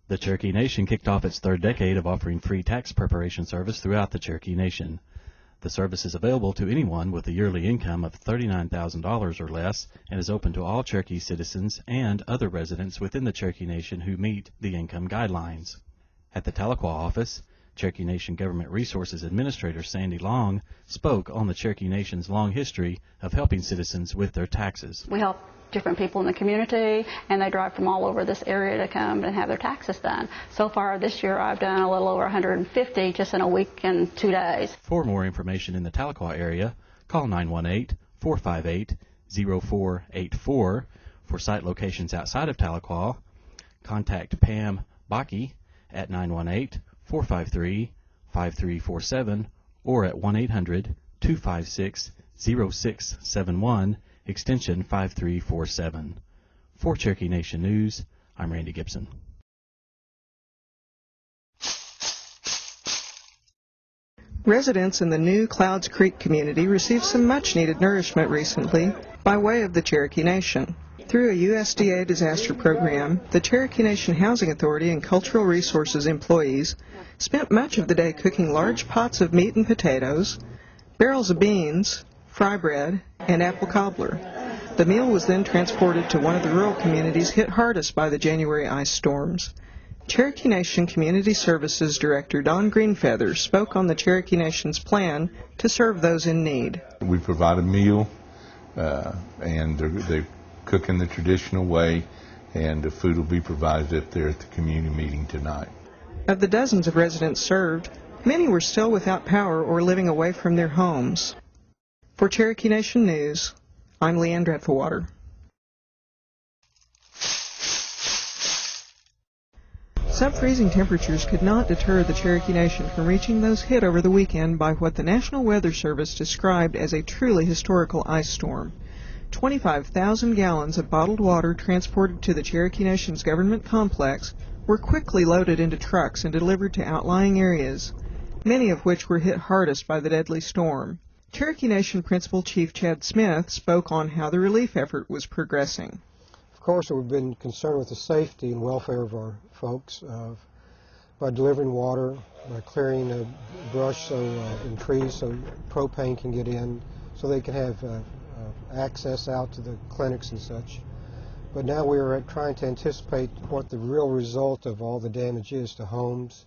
The Cherokee Nation kicked off its third decade of offering free tax preparation service throughout the Cherokee Nation. The service is available to anyone with a yearly income of $39,000 or less and is open to all Cherokee citizens and other residents within the Cherokee Nation who meet the income guidelines. At the Tahlequah office, Cherokee Nation Government Resources Administrator Sandy Long spoke on the Cherokee Nation's long history of helping citizens with their taxes. We help different people in the community, and they drive from all over this area to come and have their taxes done. So far this year I've done a little over 150 just in a week and 2 days. For more information in the Tahlequah area, call 918-458-0484. For site locations outside of Tahlequah, contact Pam Bakke at 918-453-5347 or at 1-800-256-0671, extension 5347. For Cherokee Nation News, I'm Randy Gibson. Residents in the new Clouds Creek community received some much-needed nourishment recently by way of the Cherokee Nation. Through a USDA disaster program, the Cherokee Nation Housing Authority and Cultural Resources employees spent much of the day cooking large pots of meat and potatoes, barrels of beans, fry bread, and apple cobbler. The meal was then transported to one of the rural communities hit hardest by the January ice storms. Cherokee Nation Community Services Director Don Greenfeather spoke on the Cherokee Nation's plan to serve those in need. We provide a meal, and they cook in the traditional way, and the food will be provided up there at the community meeting tonight. Of the dozens of residents served, many were still without power or living away from their homes. For Cherokee Nation News, I'm Leanne Dreadfulwater. Sub-freezing temperatures could not deter the Cherokee Nation from reaching those hit over the weekend by what the National Weather Service described as a truly historical ice storm. 25,000 gallons of bottled water transported to the Cherokee Nation's government complex were quickly loaded into trucks and delivered to outlying areas, many of which were hit hardest by the deadly storm. Cherokee Nation Principal Chief Chad Smith spoke on how the relief effort was progressing. Of course, we've been concerned with the safety and welfare of our folks by delivering water, by clearing brush and trees so propane can get in, so they can have access out to the clinics and such. But now we are trying to anticipate what the real result of all the damage is to homes,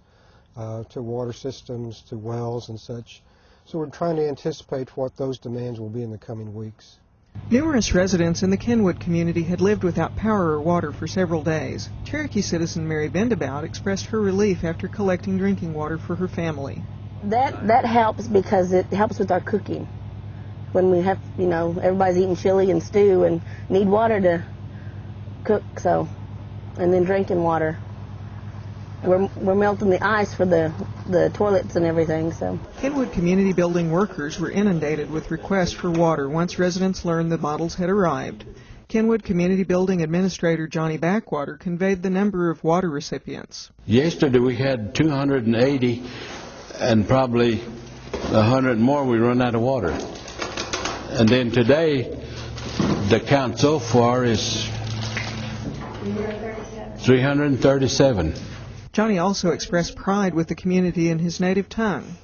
to water systems, to wells and such. So we're trying to anticipate what those demands will be in the coming weeks. Numerous residents in the Kenwood community had lived without power or water for several days. Cherokee citizen Mary Bendabout expressed her relief after collecting drinking water for her family. That helps because it helps with our cooking. When we have, everybody's eating chili and stew and need water to cook, and then drinking water. We're melting the ice for the toilets and everything, so. Kenwood community building workers were inundated with requests for water once residents learned the bottles had arrived. Kenwood Community Building Administrator Johnny Backwater conveyed the number of water recipients. Yesterday we had 280, and probably 100 more we run out of water. And then today, the count so far is 337. Johnny also expressed pride with the community in his native tongue.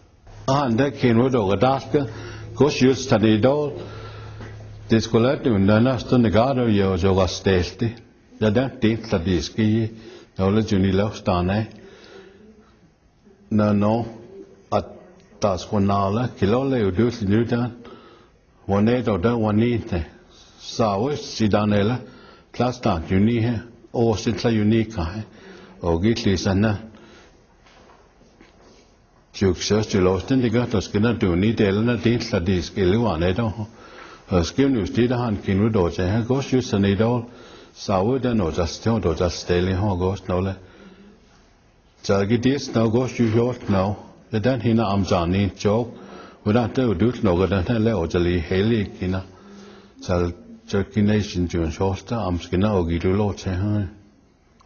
Cherokee Nation June Shorter, I'm Skinner Ogidulo Chehan,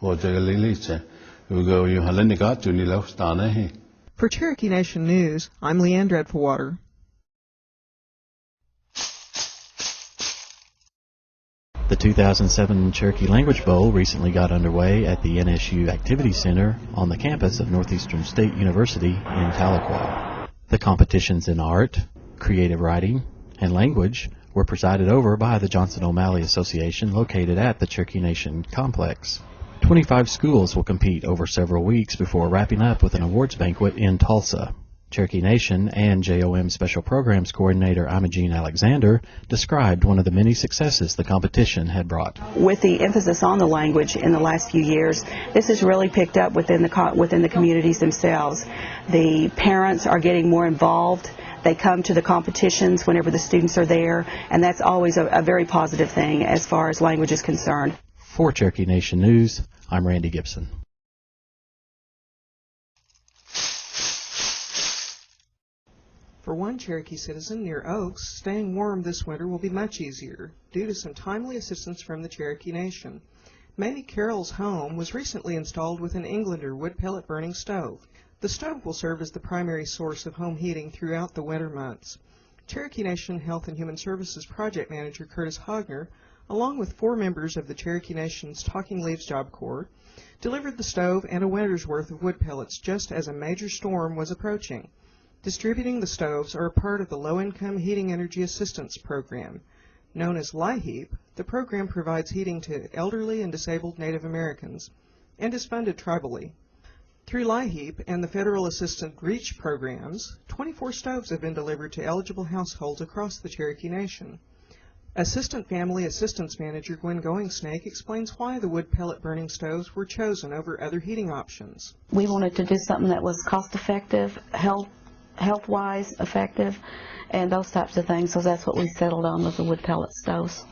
or Jagaliliche, who go you Halenica to Nilo Stane. For Cherokee Nation News, I'm Leanne Dreadfulwater. The 2007 Cherokee Language Bowl recently got underway at the NSU Activity Center on the campus of Northeastern State University in Tahlequah. The competitions in art, creative writing, and language were presided over by the Johnson O'Malley Association located at the Cherokee Nation complex. 25 schools will compete over several weeks before wrapping up with an awards banquet in Tulsa. Cherokee Nation and JOM Special Programs Coordinator Imogene Alexander described one of the many successes the competition had brought. With the emphasis on the language in the last few years, this has really picked up within the communities themselves. The parents are getting more involved. They come to the competitions whenever the students are there, and that's always a very positive thing as far as language is concerned. For Cherokee Nation News, I'm Randy Gibson. For one Cherokee citizen near Oaks, staying warm this winter will be much easier due to some timely assistance from the Cherokee Nation. Mamie Carroll's home was recently installed with an Englander wood pellet burning stove. The stove will serve as the primary source of home heating throughout the winter months. Cherokee Nation Health and Human Services Project Manager Curtis Hogner, along with 4 members of the Cherokee Nation's Talking Leaves Job Corps, delivered the stove and a winter's worth of wood pellets just as a major storm was approaching. Distributing the stoves are a part of the Low-Income Heating Energy Assistance Program. Known as LIHEAP, the program provides heating to elderly and disabled Native Americans and is funded tribally. Through LIHEAP and the Federal Assistant REACH programs, 24 stoves have been delivered to eligible households across the Cherokee Nation. Assistant Family Assistance Manager Gwen Goingsnake explains why the wood pellet burning stoves were chosen over other heating options. We wanted to do something that was cost-effective, health-wise effective, and those types of things, so that's what we settled on, was the wood pellet stoves.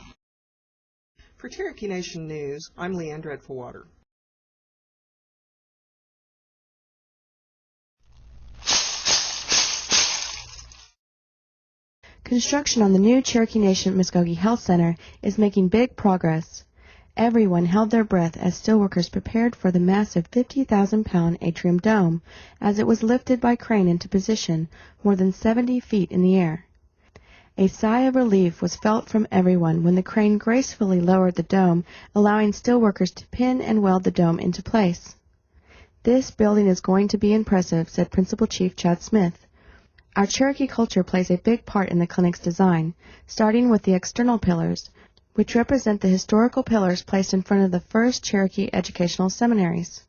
For Cherokee Nation News, I'm Leanne Dreadfulwater. Construction on the new Cherokee Nation Muskogee Health Center is making big progress. Everyone held their breath as steelworkers prepared for the massive 50,000-pound atrium dome as it was lifted by crane into position more than 70 feet in the air. A sigh of relief was felt from everyone when the crane gracefully lowered the dome, allowing steelworkers to pin and weld the dome into place. "This building is going to be impressive," said Principal Chief Chad Smith. "Our Cherokee culture plays a big part in the clinic's design, starting with the external pillars, which represent the historical pillars placed in front of the first Cherokee educational seminaries.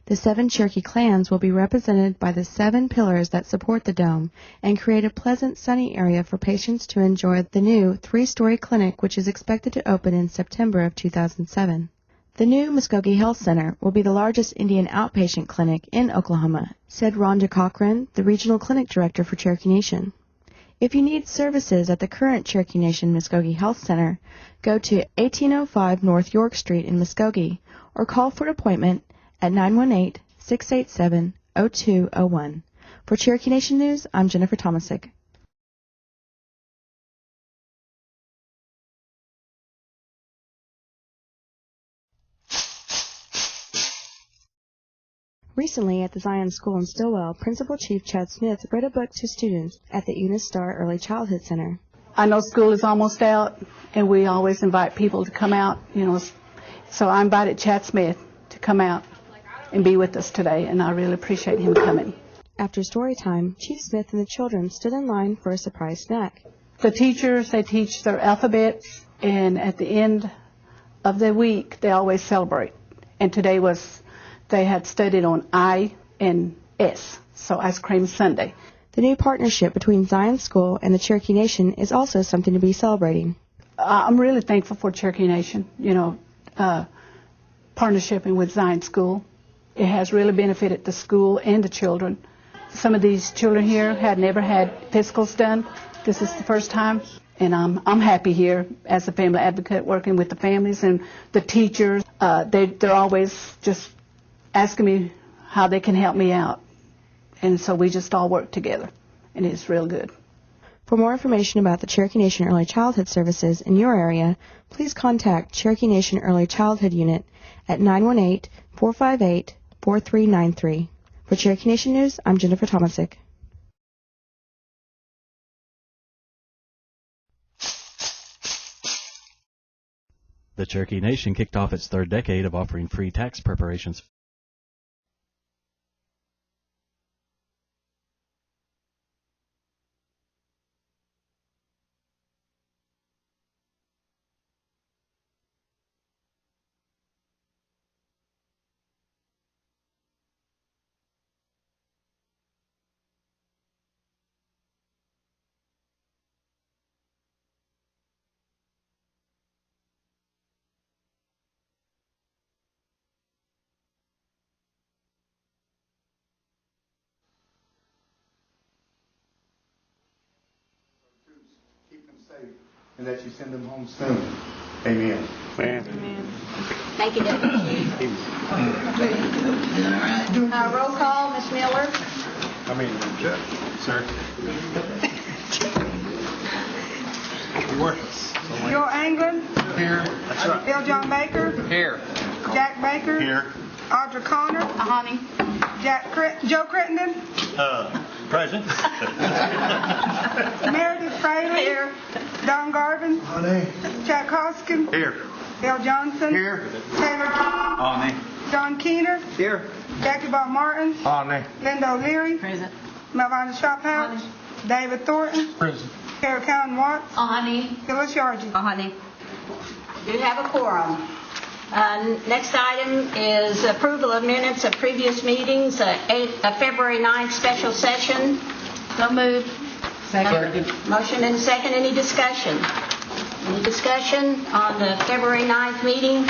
The 7 Cherokee clans will be represented by the 7 pillars that support the dome and create a pleasant, sunny area for patients to enjoy the new 3-story clinic, which is expected to open in September of 2007. The new Muskogee Health Center will be the largest Indian outpatient clinic in Oklahoma," said Rhonda Cochran, the Regional Clinic Director for Cherokee Nation. "If you need services at the current Cherokee Nation Muskogee Health Center, go to 1805 North York Street in Muskogee or call for an appointment at 918-687-0201. For Cherokee Nation News, I'm Jennifer Tomasic. Recently, at the Zion School in Stillwell, Principal Chief Chad Smith read a book to students at the Eunice Starr Early Childhood Center. I know school is almost out, and we always invite people to come out, so I invited Chad Smith to come out and be with us today, and I really appreciate him coming. After story time, Chief Smith and the children stood in line for a surprise snack. The teachers, they teach their alphabets, and at the end of the week, they always celebrate. And today they had studied on I and S, so Ice Cream Sunday. The new partnership between Zion School and the Cherokee Nation is also something to be celebrating. I'm really thankful for Cherokee Nation, partnershiping with Zion School. It has really benefited the school and the children. Some of these children here had never had physicals done. This is the first time, and I'm happy here as a family advocate working with the families and the teachers. They're always just asking me how they can help me out. And so we just all work together, and it's real good. For more information about the Cherokee Nation Early Childhood Services in your area, please contact Cherokee Nation Early Childhood Unit at 918-458-4393. For Cherokee Nation News, I'm Jennifer Tomasic. The Cherokee Nation kicked off its third decade of offering free tax preparations. Keep them safe and that you send them home soon. Amen. Amen. Thank you, Deputy Chief. Roll call, Ms. Miller. Sir. Joe Anglin. Here. That's right. Bill John Baker. Here. Jack Baker. Here. Audra Connor. Honey. Joe Crittenden. Present. Meredith Fraley. Here. Don Garvin. Honey. Jack Hoskin. Here. Bill Johnson. Here. Taylor King. Honey. John Keener. Here. Jackie Bob Martin. Honey. Linda O'Leary. Present. Melvina Shophouse. David Thornton. Present. Carol Cowan Watts. Honey. Phyllis Yargy. Honey. Do have a quorum. Next item is approval of minutes of previous meetings, February 9th special session. So moved. Second. Motion and second. Any discussion? Any discussion on the February 9th meeting?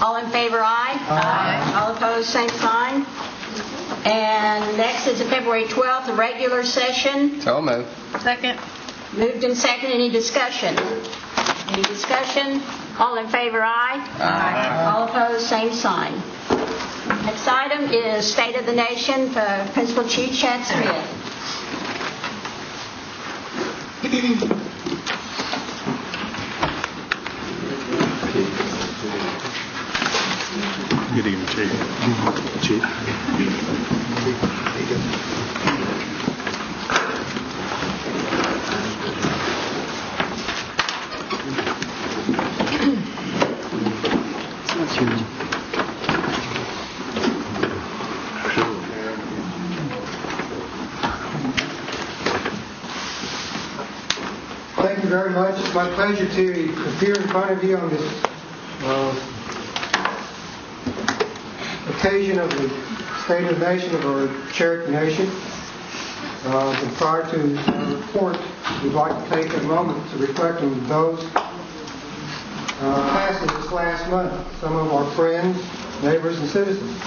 All in favor, aye. Aye. All opposed, same sign. And next is the February 12th, the regular session. So moved. Second. Moved and second. Any discussion? Any discussion? All in favor, aye. Aye. All opposed, same sign. Next item is State of the Nation for Principal Chief Chad Smith. Good evening, Chief. Thank you very much. It's my pleasure to appear in front of you on this occasion of the State of the Nation of our Cherokee Nation. And prior to our report, we'd like to take a moment to reflect on those passing this last month, some of our friends, neighbors, and citizens.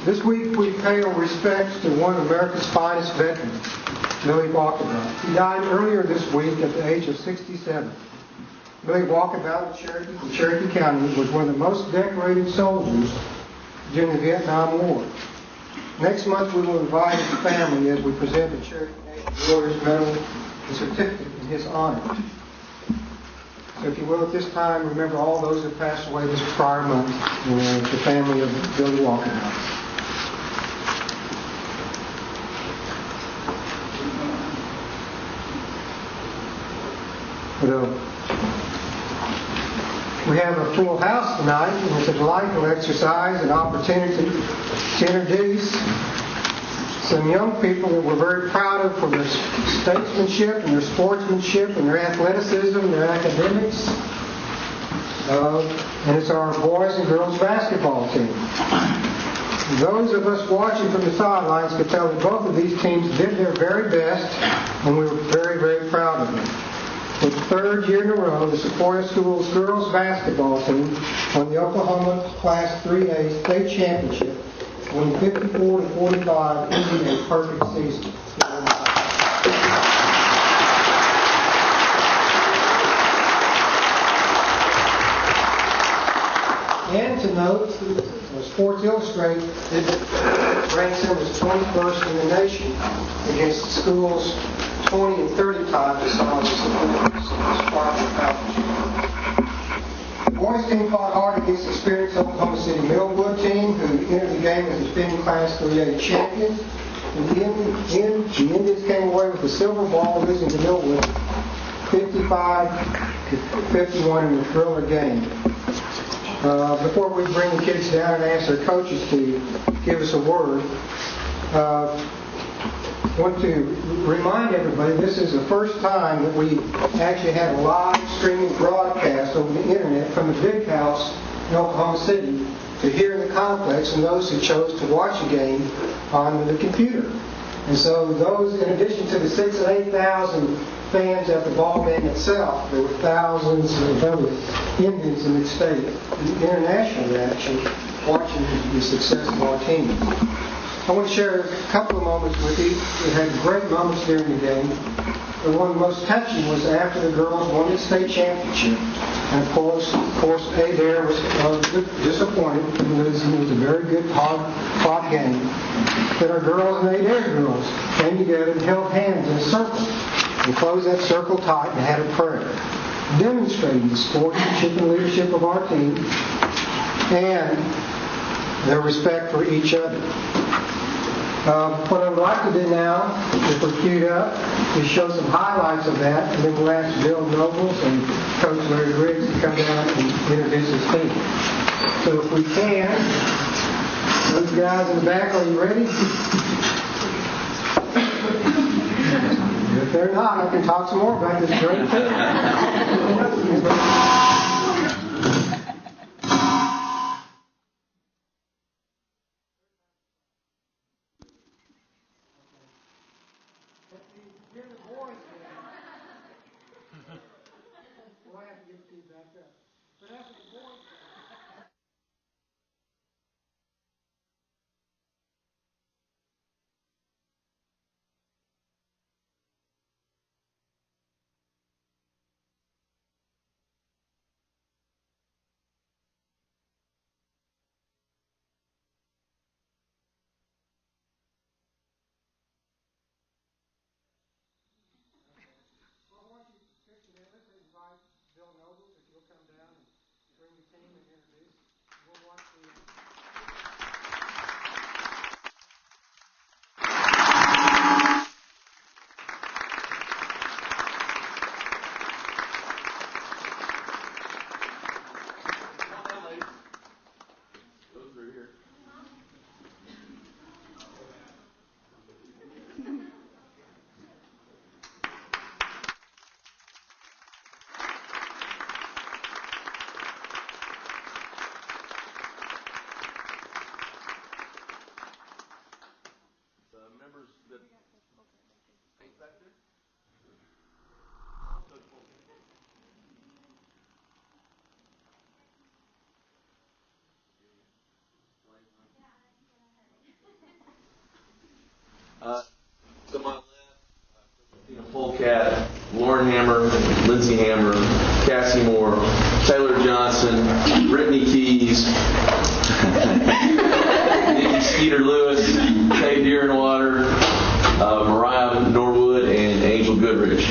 This week we pay our respects to one of America's finest veterans, Billy Walkabout. He died earlier this week at the age of 67. Billy Walkabout in Cherokee County was one of the most decorated soldiers during the Vietnam War. Next month we will invite his family as we present the Cherokee Nation Warriors Medal and certificate in his honor. So if you will, at this time, remember all those who passed away this prior month, the family of Billy Walkabout. We have a full house tonight, and it's a delightful exercise and opportunity to introduce some young people that we're very proud of for their statesmanship and their sportsmanship and their athleticism and their academics. And it's our boys and girls basketball team. Those of us watching from the sidelines could tell that both of these teams did their very best, and we were very, very proud of them. For the third year in a row, the Sequoia Schools girls basketball team won the Oklahoma Class 3A state championship, winning 54-45, ending a perfect season. And to note, Sports Illustrated ranks them as 21st in the nation against the schools 20 and 30 times the size of the boys team fought hard against the experienced Oklahoma City Millwood team, who entered the game as defending Class 3A champions. In the end, the Indians came away with the silver ball, losing to Millwood 55-51 in the thriller game. Before we bring the kids down and ask their coaches to give us a word, I want to remind everybody this is the first time that we actually had a live streaming broadcast over the internet from the big house in Oklahoma City to here in the complex, and those who chose to watch a game on the computer. And so those, in addition to the 6,000 and 8,000 fans at the ball game itself, there were thousands of other Indians in the state, internationally actually, watching the success of our team. I want to share a couple of moments with you. We had great moments during the game. But one of the most touching was after the girls won the state championship. And of course, Adair was disappointed because it was a very good, hard-fought game. But our girls and Adair girls came together and held hands in a circle and closed that circle tight and had a prayer, demonstrating the sportsmanship and leadership of our team and their respect for each other. What I would like to do now, if we're queued up, is show some highlights of that, and then we'll ask Bill Nobles and Coach Larry Griggs to come down and introduce his team. So if we can, those guys in the back, are you ready? If they're not, I can talk some more about this great team. To my left, Christina Polecat, Lauren Hammer, Lindsay Hammer, Cassie Moore, Taylor Johnson, Brittany Keys, Nikki Skeeter Lewis, Kay Deerenwater, Mariah Norwood, and Angel Goodrich.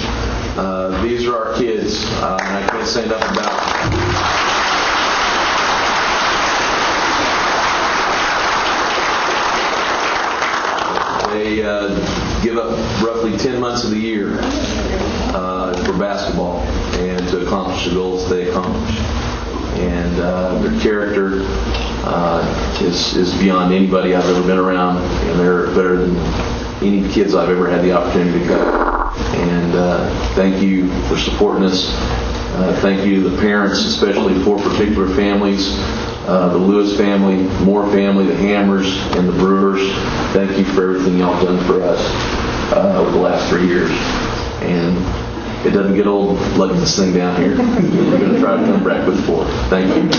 These are our kids, and I can't say enough about them. They give up roughly 10 months of the year for basketball and to accomplish the goals they accomplish. And their character is beyond anybody I've ever been around, and they're better than any kids I've ever had the opportunity to coach. And thank you for supporting us. Thank you to the parents, especially 4 particular families. The Lewis family, Moore family, the Hammers, and the Brewers. Thank you for everything y'all done for us over the last 3 years. And it doesn't get old letting this thing down here. We're going to try to come back with 4. Thank you.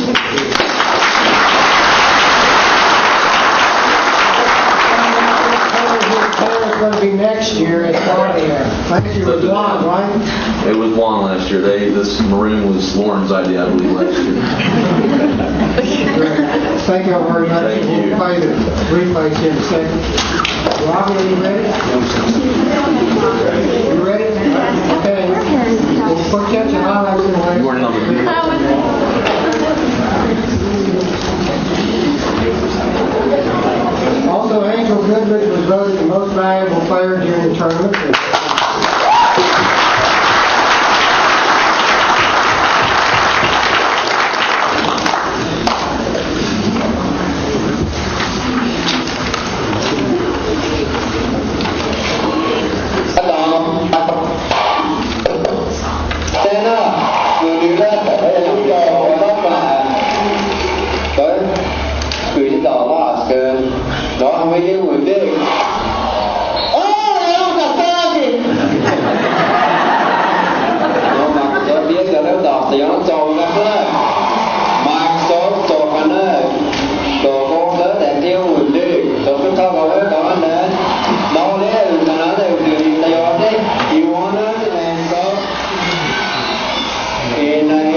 Going to be next year at Florida. Last year was Juan, right? It was Juan last year. This maroon was Lauren's idea, I believe, last year. Thank you all very much. Thank you. We'll play the replays here in a second. Robbie, are you ready? You ready? Okay. We'll put catch and highlights in the way. You weren't on the video. Also, Angel Goodrich was voted the most valuable player during the tournament. với người đi cà phê gì nhưng mà cho biết là nó đọc thì nó trầu cà phê mà số trầu cà phê đồ con tới để tiêu người đi đồ cứ thao đồ hết đó nên đâu đấy là nó đều tiền tay ở đấy you wanna and so in a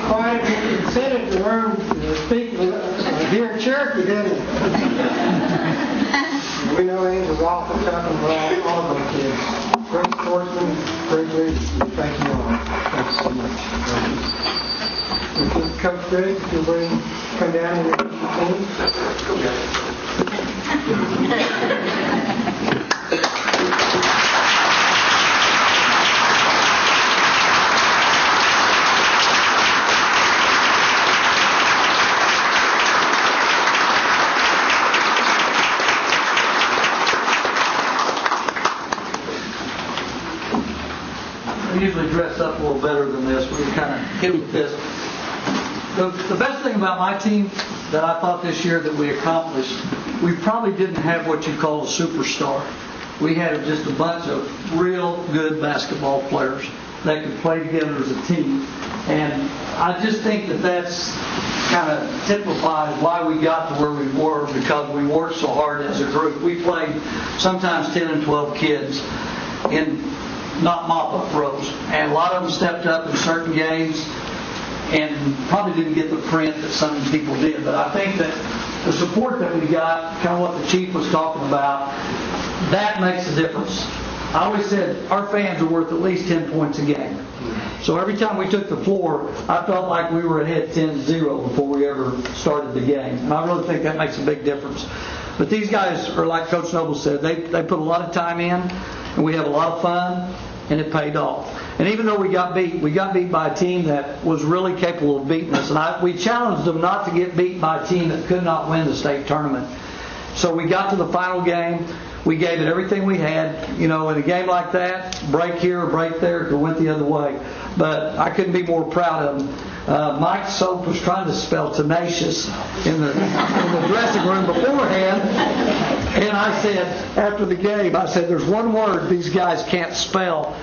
quiet and sit in the room to speak here in Cherokee, didn't it? We know Angel's awful tough and all of our kids. Great sportsmen, great leaders. Thank you all. Thanks so much. Coach Greg, if you'll come down and introduce the We usually dress up a little better than this. We kind of hit with this. The best thing about my team that I thought this year that we accomplished, we probably didn't have what you call a superstar. We had just a bunch of real good basketball players that could play together as a team. And I just think that that's kind of typifies why we got to where we were, because we worked so hard as a group. We played sometimes 10 and 12 kids in not mop-up rows. And a lot of them stepped up in certain games and probably didn't get the print that some people did. But I think that the support that we got, kind of what the chief was talking about, that makes a difference. I always said our fans are worth at least 10 points a game. So every time we took the floor, I felt like we were ahead 10-0 before we ever started the game. And I really think that makes a big difference. But these guys are, like Coach Noble said, they put a lot of time in, and we have a lot of fun, and it paid off. And even though we got beat by a team that was really capable of beating us. And we challenged them not to get beat by a team that could not win the state tournament. So we got to the final game. We gave it everything we had. You know, in a game like that, break here or break there, it went the other way. But I couldn't be more proud of them. Mike Soap was trying to spell tenacious in the dressing room beforehand. And I said, after the game, I said, there's one word these guys can't spell,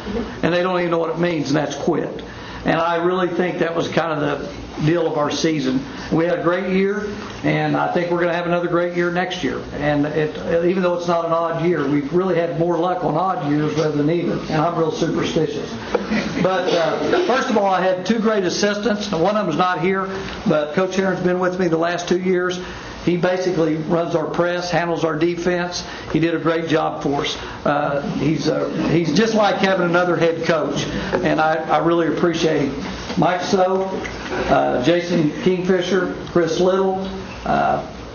and they don't even know what it means, and that's quit. And I really think that was kind of the deal of our season. We had a great year, and I think we're going to have another great year next year. And even though it's not an odd year, we've really had more luck on odd years rather than even, and I'm real superstitious. But first of all, I had two great assistants. Now, one of them's not here, but Coach Heron's been with me the last 2 years. He basically runs our press, handles our defense. He did a great job for us. He's just like having another head coach, and I really appreciate him. Mike Soap, Jason Kingfisher, Chris Little.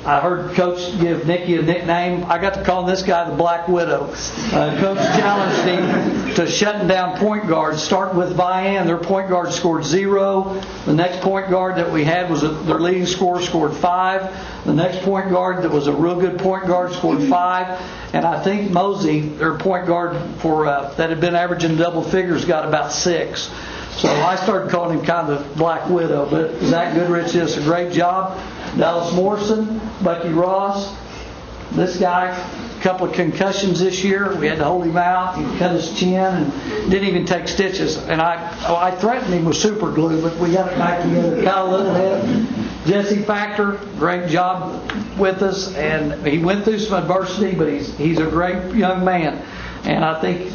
I heard Coach give Nikki a nickname. I got to call this guy the Black Widow. Coach challenged him to shutting down point guards, starting with Vian. Their point guard scored 0. The next point guard that we had was their leading scorer scored 5. The next point guard that was a real good point guard scored 5. And I think Mosey, their point guard for that had been averaging double figures, got about 6. So I started calling him kind of the Black Widow. But Zach Goodrich did us a great job. Dallas Morrison, Bucky Ross, this guy, a couple of concussions this year. We had to hold him out. He cut his chin and didn't even take stitches. And I threatened him with super glue, but we got it back together. Kyle Littlehead, Jesse Factor, great job with us. And he went through some adversity, but he's a great young man. And I think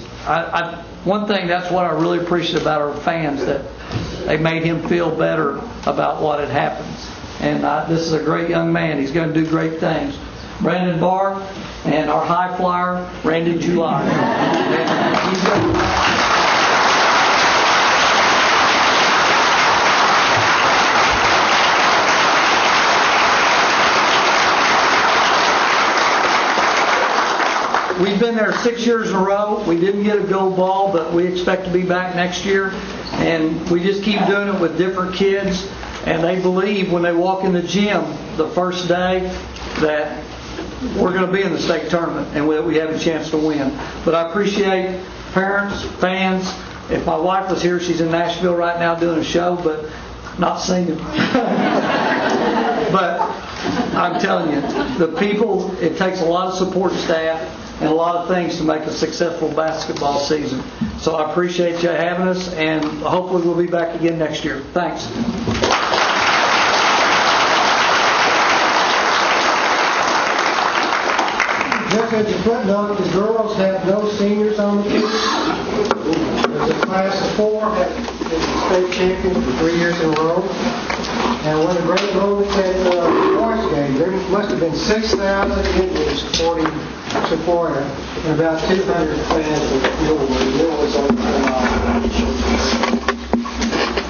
one thing, that's what I really appreciate about our fans, that they made him feel better about what had happened. And this is a great young man. He's going to do great things. Brandon Barr and our high flyer, Randy July. We've been there 6 years in a row. We didn't get a gold ball, but we expect to be back next year. And we just keep doing it with different kids. And they believe when they walk in the gym the first day that we're going to be in the state tournament and we have a chance to win. But I appreciate parents, fans. If my wife was here, she's in Nashville right now doing a show, but not singing. But I'm telling you, the people, it takes a lot of support staff and a lot of things to make a successful basketball season. So I appreciate you having us, and hopefully we'll be back again next year. Thanks. Just as a footnote, the girls have no seniors on the team. There's a class of 4. been state champion for 3 years in a row. And one of the great moments at the boys game, there must have been 6,000 Indians supporting and about 200 fans with Bill was on the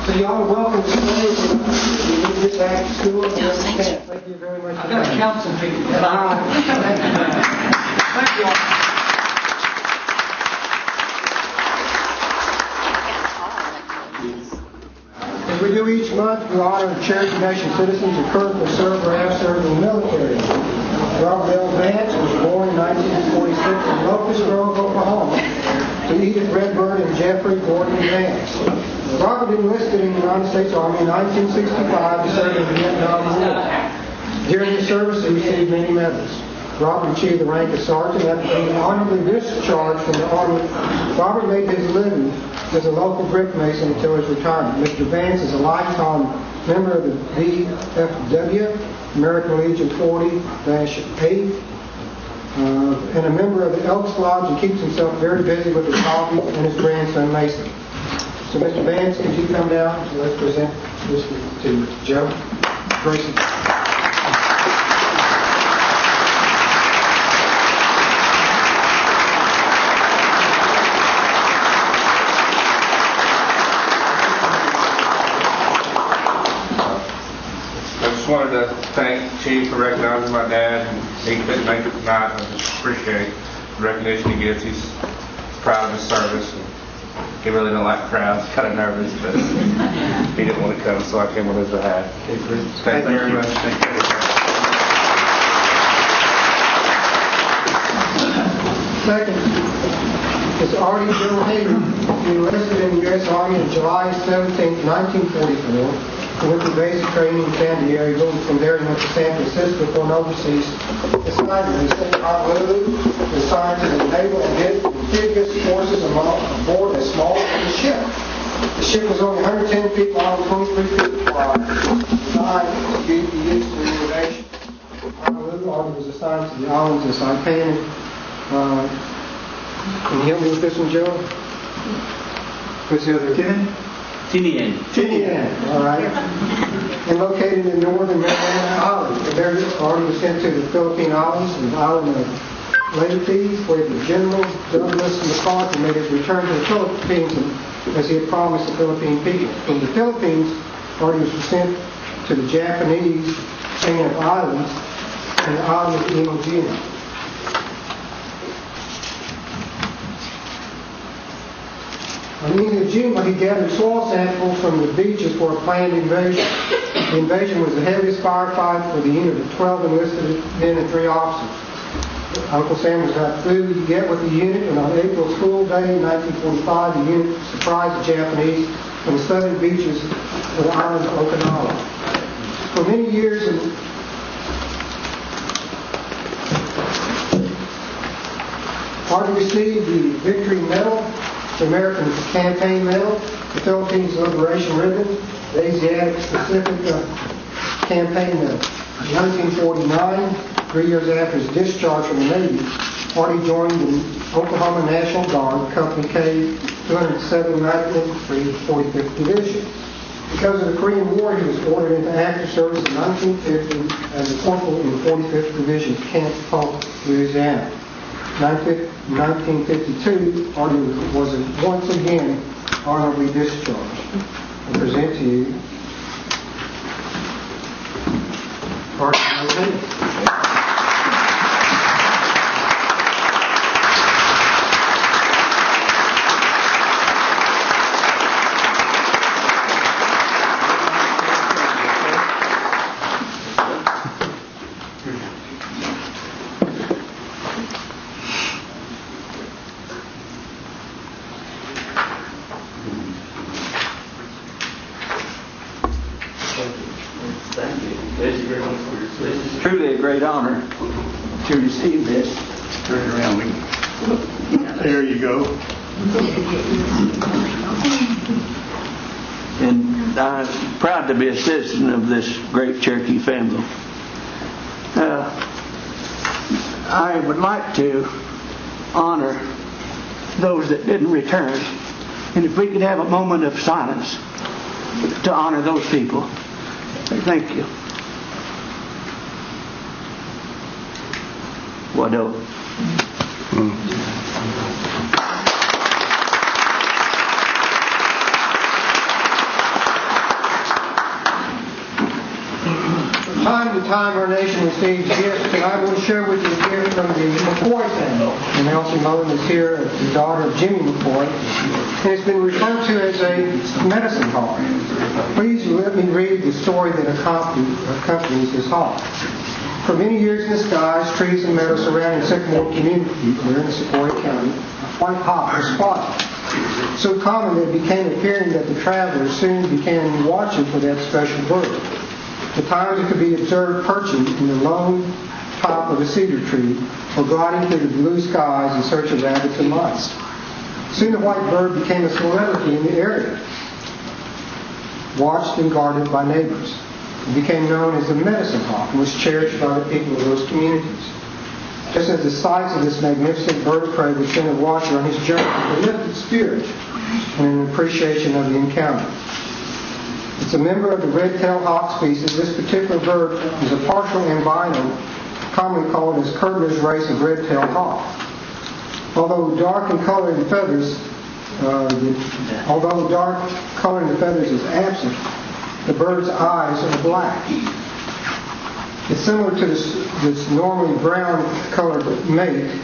So y'all are welcome to stay. You need to get back to school. Thank you very much. I've got to count some people. Thank you all. As we do each month, we honor Cherokee Nation citizens who currently serve or have served in the military. Robert L. Vance was born in 1946 in Locust Grove, Oklahoma, to Edith Redbird and Jeffrey Gordon Vance. Robert enlisted in the United States Army in 1965 to serve in the Vietnam War. During his service, he received many medals. Robert achieved the rank of sergeant after being honorably discharged from the Army. Robert made his living as a local brick mason until his retirement. Mr. Vance is a lifetime member of the VFW, American Legion 40-8, and a member of the Elks Lodge, and keeps himself very busy with his hobbies and his grandson Mason. So Mr. Vance, could you come down? So let's present this to Joe Grayson. I just wanted to thank Chief for recognizing my dad, and he couldn't make it tonight. I just appreciate the recognition he gets. He's proud of his service. And he really don't like crowds. Kind of nervous, but he didn't want to come, so I came on his behalf. Thank you very much. Thank you. Second is Artie Bill Hager. He enlisted in the U.S. Army on July 17, 1944. He went to basic training in San Diego, and from there he went to San Francisco for an overseas assignment. He sent Honolulu, assigned to the Naval Amphibious Forces aboard a small ship. The ship was only 110 feet long, 23 feet wide, designed to be used for irrigation. Honolulu, Artie was assigned to the islands of Saipan. Can you help me with this one, Joe? What's the other? Tinian, all right. And located in northern Mariana Island. And there, Artie was sent to the Philippine Islands, the island of Leyte, where the General Douglas MacArthur made his return to the Philippines as he had promised the Philippine people. From the Philippines, Artie was sent to the Japanese chain of islands and the island of Iwo Jima. On Iwo Jima, he gathered soil samples from the beaches for a planned invasion. The invasion was the heaviest firefight for the unit of 12 enlisted men and 3 officers. Uncle Sam was without food to get with the unit, and on April Fool Day, 1945, the unit surprised the Japanese on the southern beaches of the island of Okinawa. For many years, Artie received the Victory Medal, the American Campaign Medal, the Philippines Liberation Ribbon, the Asiatic Pacific Campaign Medal. In 1949, 3 years after his discharge from the Navy, Artie joined the Oklahoma National Guard, Company K, 279th Infantry, 45th Division. Because of the Korean War, he was ordered into active service in 1950 as a corporal in the 45th Division, Camp Polk, Louisiana. In 1952, Artie was once again honorably discharged. I present to you Artie Bill. It's truly a great honor to receive this. Turn around. There you go. And I'm proud to be a citizen of this great Cherokee family. I would like to honor those that didn't return And if we could have a moment of silence to honor those people. Thank you. Wado. From time to time, our nation receives gifts, and I want to share with you a gift from the McCoy family. And Elsie Mullen is here, the daughter of Jimmy McCoy, and it's been referred to as a medicine hawk. Please let me read the story that accompanies this hawk. For many years in the skies, trees and meadows surrounding Sycamore community, here in Sequoia County, a white hawk was spotted. So common that it became apparent that the travelers soon began watching for that special bird. At times it could be observed perching in the lone top of a cedar tree or gliding through the blue skies in search of rabbits and mice. Soon the white bird became a celebrity in the area, watched and guarded by neighbors. It became known as the medicine hawk and was cherished by the people of those communities. Just as the sights of this magnificent bird of prey would send a watcher on his journey with a lifted spirit and an appreciation of the encounter. It's a member of the red-tailed hawk species. This particular bird is a partial albino, commonly called as Kerber's race of red-tailed hawk. Although dark color in the feathers is absent, the bird's eyes are black. It's similar to this normally brown-colored mate.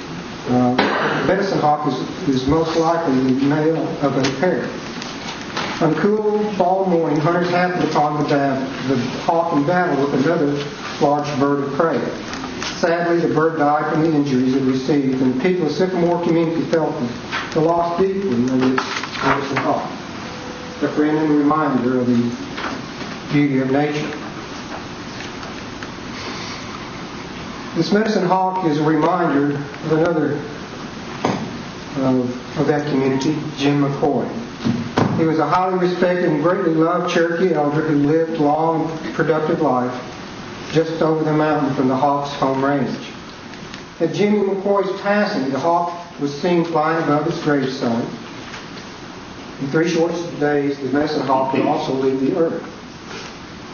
Medicine hawk is most likely the male of a pair. On cool fall morning, hunters happened upon the hawk in battle with another large bird of prey. Sadly, the bird died from the injuries it received, and the people of Sycamore community felt the loss deeply of this medicine hawk, a friend and reminder of the beauty of nature. This medicine hawk is a reminder of another of that community, Jim McCoy. He was a highly respected and greatly loved Cherokee elder who lived a long, productive life just over the mountain from the hawk's home range. At Jimmy McCoy's passing, the hawk was seen flying above his gravesite. In 3 short days, the medicine hawk would also leave the earth.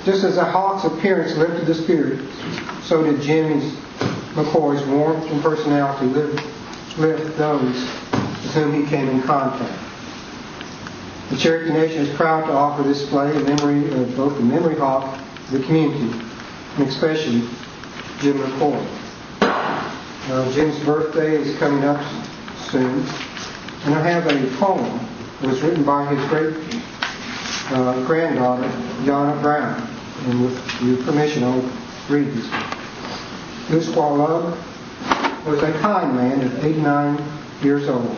Just as the hawk's appearance lifted the spirit, so did Jimmy McCoy's warmth and personality lift those with whom he came in contact. The Cherokee Nation is proud to offer this display in memory of both the memory hawk, the community, and especially Jim McCoy. Jim's birthday is coming up soon, and I have a poem that was written by his great granddaughter, Yana Brown, and with your permission, I'll read this. Usqualub was a kind man of 89 years old.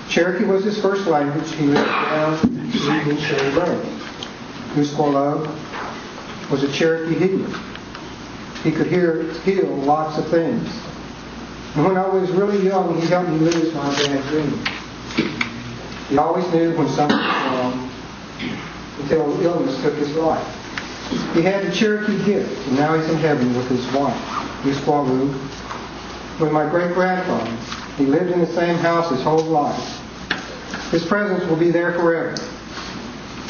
Cherokee was his first language. He lived down in Cherry Road. Usqualub was a Cherokee healer. He could heal lots of things. And when I was really young, he helped me lose my bad dreams. He always knew when something was wrong until illness took his life. He had the Cherokee gift, and now he's in heaven with his wife, Usqualub, with my great-grandfather. He lived in the same house his whole life. His presence will be there forever.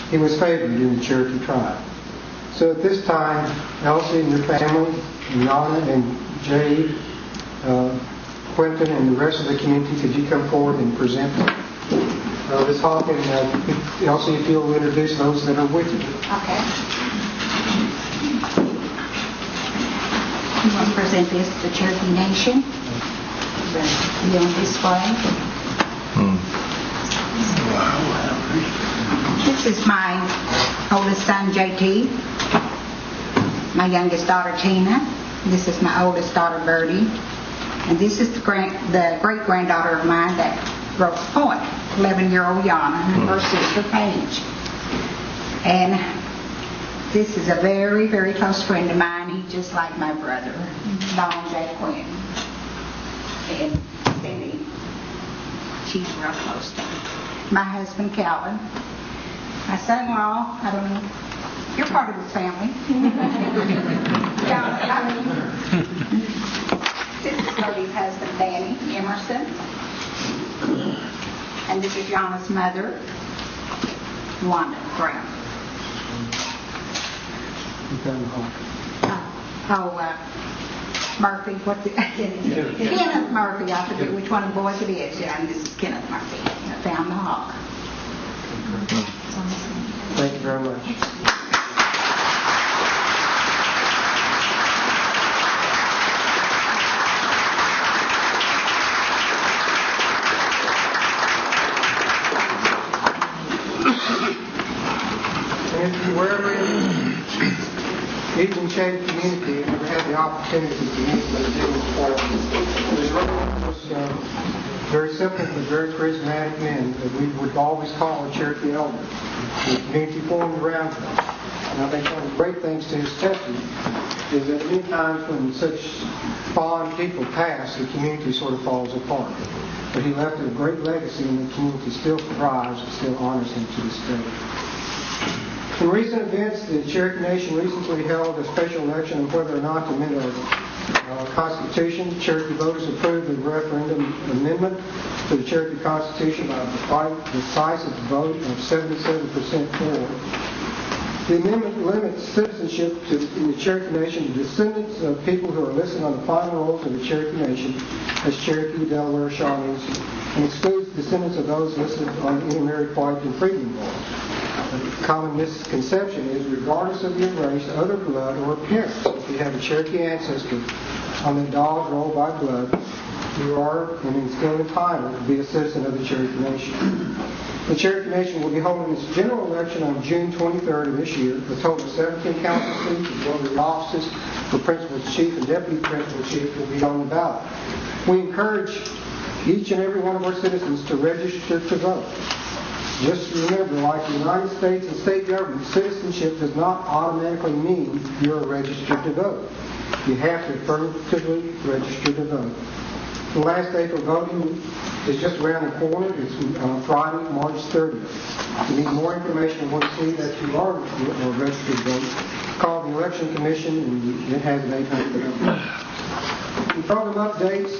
He was favored in the Cherokee tribe. So at this time, Elsie and your family, and Yana and Jade, Quentin, and the rest of the community, could you come forward and present this hawk? And Elsie, if you'll introduce those that are with you. Okay. I'm going to present this to the Cherokee Nation. Be on display. This is my oldest son, JT. My youngest daughter, Tina. This is my oldest daughter, Birdie. And this is the great-granddaughter of mine that wrote the poem, 11-year-old Yana, and her sister, Paige. And this is a very, very close friend of mine. He's just like my brother, Don J. Quinn. And Cindy, she's real close to me. My husband, Calvin. My son-in-law, I don't know, you're part of his family. This is Birdie's husband, Danny Emerson. And this is Yana's mother, Wanda Brown. Murphy, what's the Kenneth Murphy. I forget which one of the boys it is. Yeah, and this is Kenneth Murphy. I found the hawk. Thank you very much. And if you were even Cherokee community and never had the opportunity to meet with the Jewish was very simple but very charismatic men that we would always call a Cherokee elder. The community formed around him. And I think one of the great things to his testament is that many times when such fond people pass, the community sort of falls apart. But he left a great legacy, and the community still thrives and still honors him to this day. In recent events, the Cherokee Nation recently held a special election on whether or not to amend our Constitution. Cherokee voters approved the referendum amendment to the Cherokee Constitution by a decisive vote of 77% for. The amendment limits citizenship in the Cherokee Nation to descendants of people who are listed on the final rolls of the Cherokee Nation as Cherokee, Delaware, Shawnees, and excludes descendants of those listed on the intermarried white and freedmen rolls. A common misconception is, regardless of your race, other blood, or appearance, if you have a Cherokee ancestor on the dog roll by blood, you are and still entitled to be a citizen of the Cherokee Nation. The Cherokee Nation will be holding its general election on June 23rd of this year. A total of 17 council seats as well as the offices for principal chief and deputy principal chief will be on the ballot. We encourage each and every one of our citizens to register to vote. Just remember, like the United States and state government, citizenship does not automatically mean you're registered to vote. You have to affirmatively register to vote. The last day for voting is just around the corner. It's Friday, March 30th. If you need more information on what to see that you are registered to vote, call the Election Commission, and it has an 800 number. In program updates,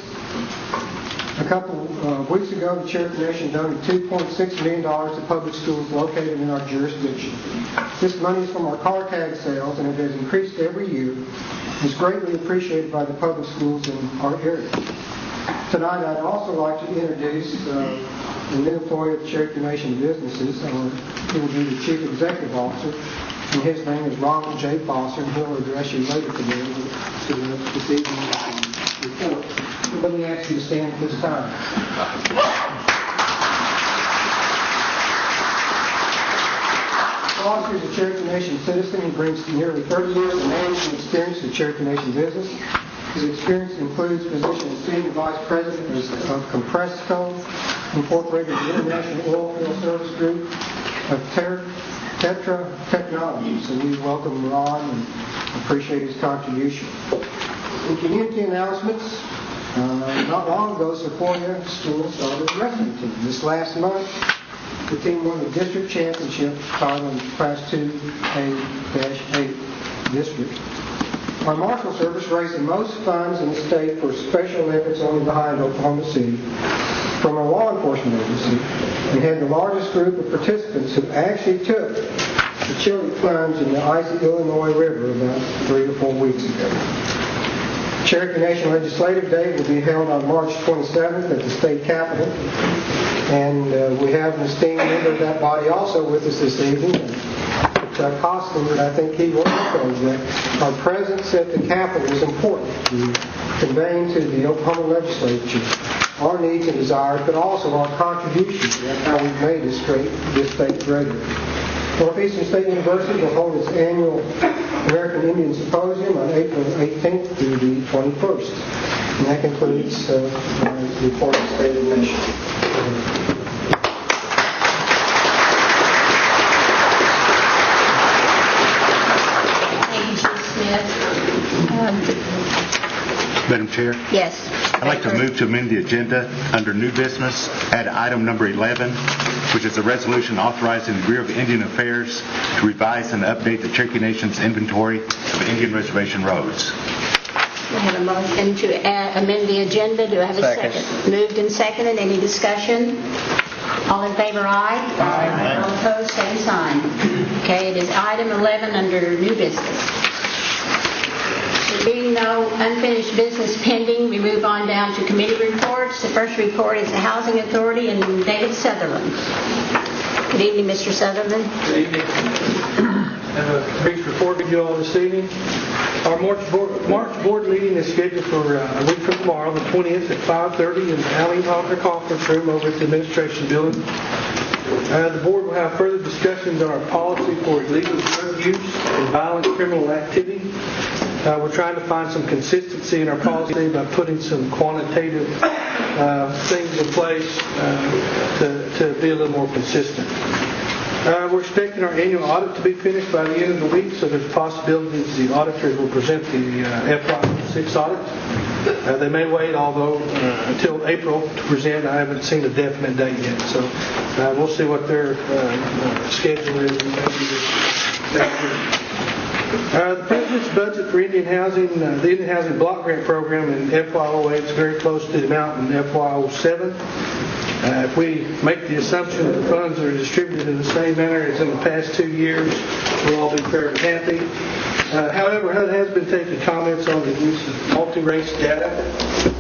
a couple weeks ago, the Cherokee Nation donated $2.6 million to public schools located in our jurisdiction. This money is from our car tag sales, and it has increased every year. It's greatly appreciated by the public schools in our area. Tonight, I'd also like to introduce the new employee of the Cherokee Nation Businesses. He will be the Chief Executive Officer, and his name is Ronald J. Foster, and he'll address you later today to this evening's report. Let me ask you to stand at this time. Foster is a Cherokee Nation citizen. He brings nearly 30 years of management experience to Cherokee Nation business. His experience includes position as Senior Vice President of Compresco Incorporated, the International Oil Field Service Group of Tetra Technologies. And we welcome Ron and appreciate his contribution. In community announcements, not long ago, Sequoia School started a wrestling team. This last month, the team won the district championship title in Class 2A-8 district. Our Marshal Service raised the most funds in the state for Special Olympics only behind Oklahoma City from a law enforcement agency, and had the largest group of participants who actually took the chilly plunge in the icy Illinois River about 3 to 4 weeks ago. Cherokee Nation Legislative Day will be held on March 27th at the state capitol, and we have an esteemed member of that body also with us this evening, Chuck Hostin, and I think he will echo that our presence at the capitol is important to conveying to the Oklahoma legislature our needs and desires, but also our contributions. That's how we've made this state greater. Northeastern State University will hold its annual American Indian Symposium on April 18th through the 21st. And that concludes my report of the State of the Nation. Thank you, Chief Smith. Madam Chair? Yes. I'd like to move to amend the agenda under new business, add item number 11, which is a resolution authorizing the Bureau of Indian Affairs to revise and update the Cherokee Nation's inventory of Indian Reservation roads. We have a motion to amend the agenda. Do I have a second? Moved and seconded. Any discussion? All in favor, aye. Aye. All opposed, same sign. Okay, it is item 11 under new business. There being no unfinished business pending, we move on down to committee reports. The first report is the Housing Authority and David Sutherland. Good evening, Mr. Sutherland. Good evening. I have a brief report with you all this evening. Our March board meeting is scheduled for a week from tomorrow, the 20th at 5:30 in the Allen Hawker Conference Room over at the Administration Building. The board will have further discussions on our policy for illegal drug use and violent criminal activity. We're trying to find some consistency in our policy by putting some quantitative things in place to be a little more consistent. We're expecting our annual audit to be finished by the end of the week, so there's possibilities the auditors will present the FY6 audit. They may wait, although, until April to present. I haven't seen a definite date yet, so we'll see what their schedule is. The President's budget for Indian Housing, the Indian Housing Block Grant Program in FY08 is very close to the amount in FY07. If we make the assumption that the funds are distributed in the same manner as in the past 2 years, we'll all be fairly happy. However, HUD has been taking comments on the use of multi-race data.